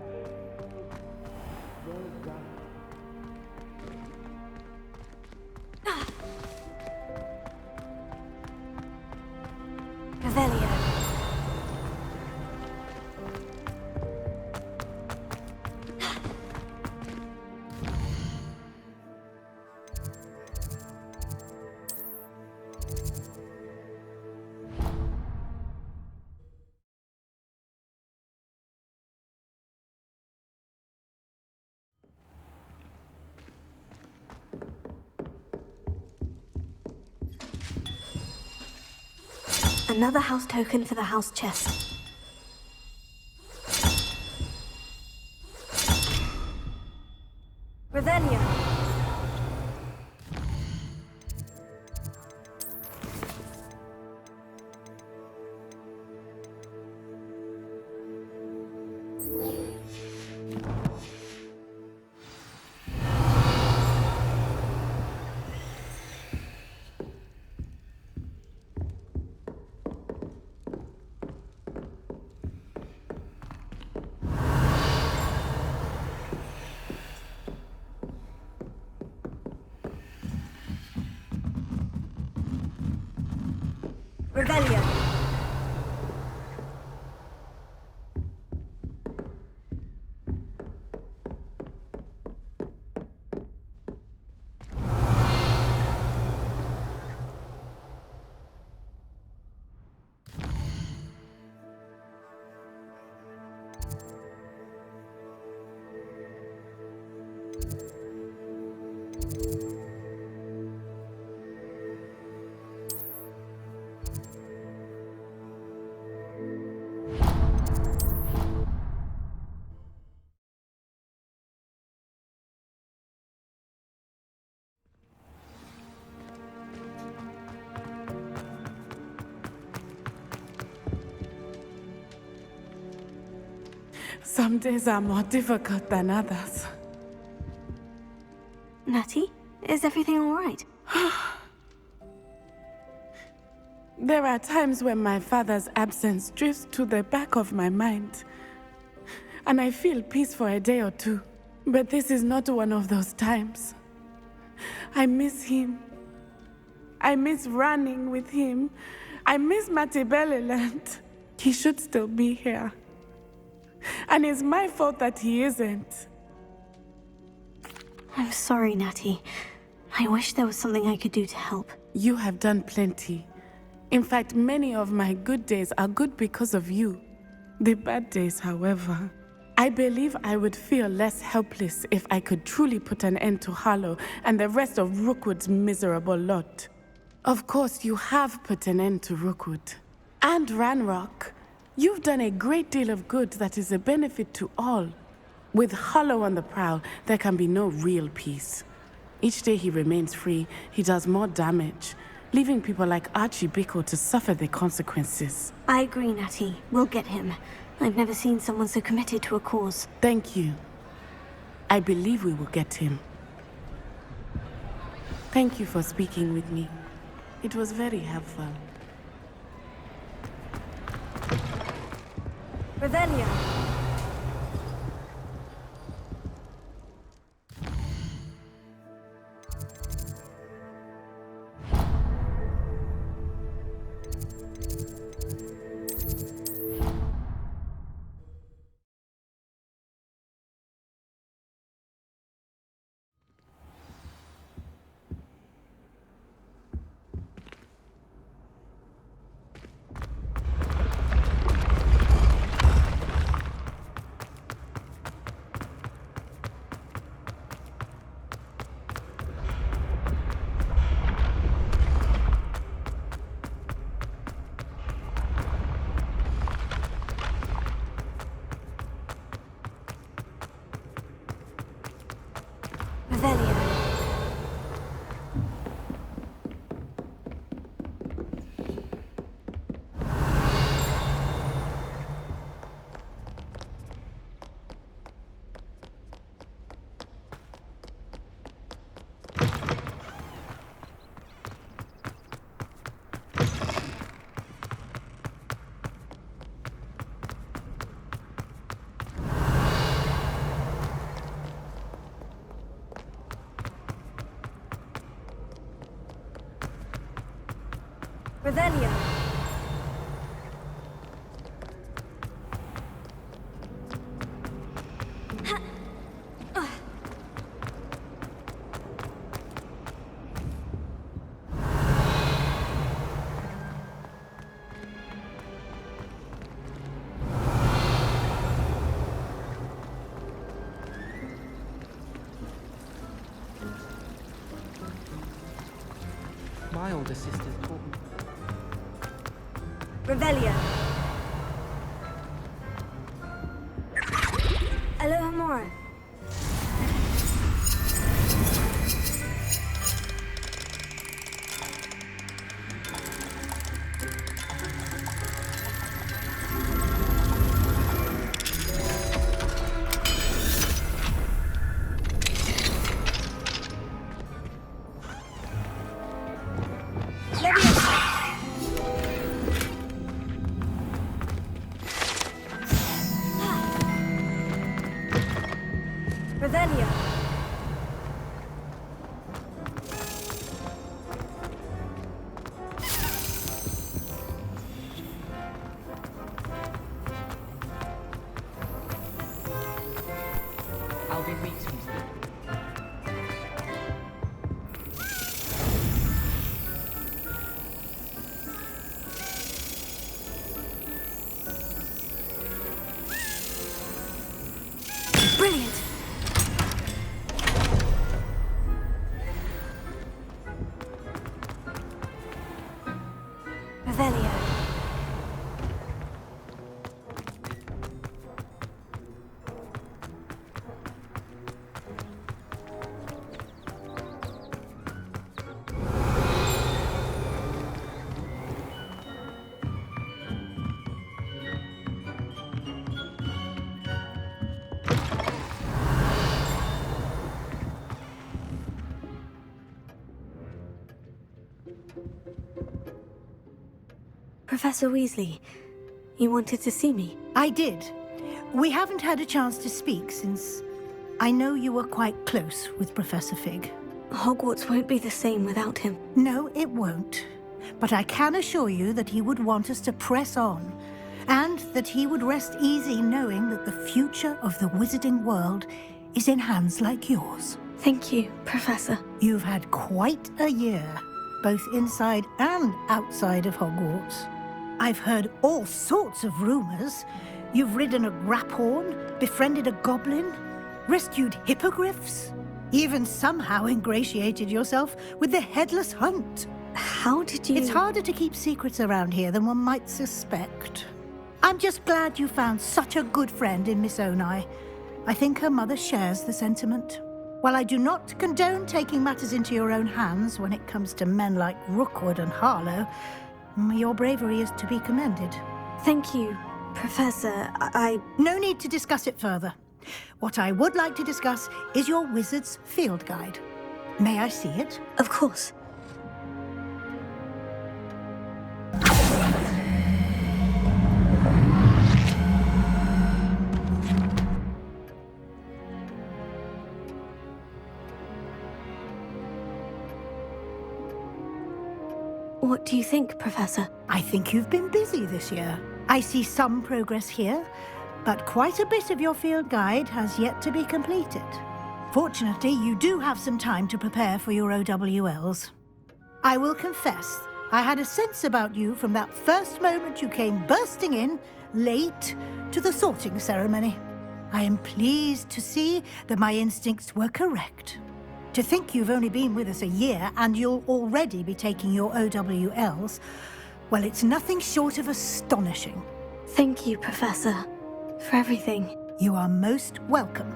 There's that. Revelio. Another house token for the house chest. Revelio. Revelio. Some days are more difficult than others. Natty, is everything all right? There are times when my father's absence drifts to the back of my mind, and I feel peace for a day or two. But this is not one of those times. I miss him. I miss running with him. I miss Matibeleland. He should still be here. And it's my fault that he isn't. I'm sorry, Natty. I wish there was something I could do to help. You have done plenty. In fact, many of my good days are good because of you. The bad days, however, I believe I would feel less helpless if I could truly put an end to Harlow and the rest of Rookwood's miserable lot. Of course, you have put an end to Rookwood. And Ranrock. You've done a great deal of good that is a benefit to all. With Harlow on the prowl, there can be no real peace. Each day he remains free, he does more damage, leaving people like Archie Bickle to suffer the consequences. I agree, Natty. We'll get him. I've never seen someone so committed to a cause. Thank you. I believe we will get him. Thank you for speaking with me. It was very helpful. Revelio. Revelio. My older sister taught me. Revelio. Alohomora. Revelio. I'll be meeting you. Brilliant. Revelio. Professor Weasley, you wanted to see me? I did. We haven't had a chance to speak since I know you were quite close with Professor Fig. Hogwarts won't be the same without him. No, it won't. But I can assure you that he would want us to press on, and that he would rest easy knowing that the future of the wizarding world is in hands like yours. Thank you, Professor. You've had quite a year, both inside and outside of Hogwarts. I've heard all sorts of rumors. You've ridden a graphorn, befriended a goblin, rescued hippogriffs, even somehow ingratiated yourself with the Headless Hunt. How did you... It's harder to keep secrets around here than one might suspect. I'm just glad you found such a good friend in Miss Onai. I think her mother shares the sentiment. While I do not condone taking matters into your own hands when it comes to men like Rookwood and Harlow, your bravery is to be commended. Thank you, Professor. No need to discuss it further. What I would like to discuss is your wizard's field guide. May I see it? Of course. What do you think, Professor? I think you've been busy this year. I see some progress here, but quite a bit of your field guide has yet to be completed. Fortunately, you do have some time to prepare for your OWLs. I will confess, I had a sense about you from that first moment you came bursting in, late, to the sorting ceremony. I am pleased to see that my instincts were correct. To think you've only been with us a year and you'll already be taking your OWLs, well, it's nothing short of astonishing. Thank you, Professor, for everything. You are most welcome.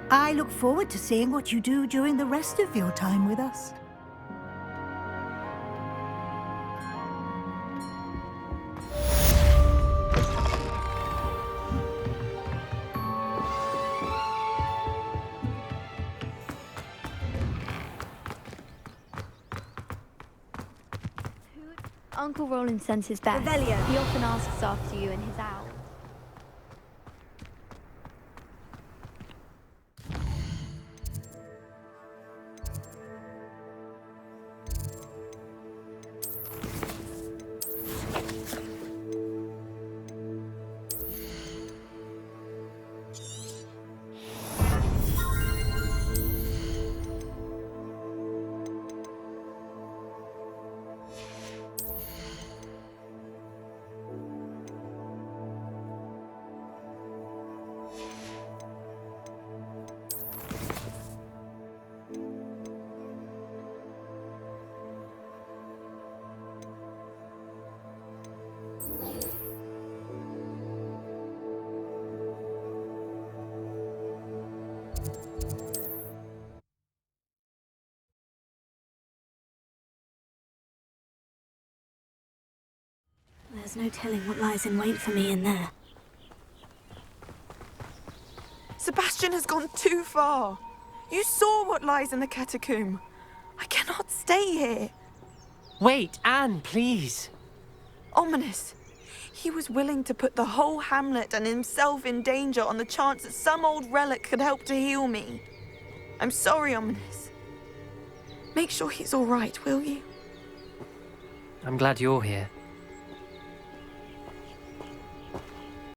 I look forward to seeing what you do during the rest of your time with us. Uncle Roland sends his best. Revelio. He often asks after you and his owl. There's no telling what lies in wait for me in there. Sebastian has gone too far. You saw what lies in the catacomb. I cannot stay here. Wait, Anne, please. Ominous. He was willing to put the whole hamlet and himself in danger on the chance that some old relic could help to heal me. I'm sorry, Ominous. Make sure he's all right, will you? I'm glad you're here.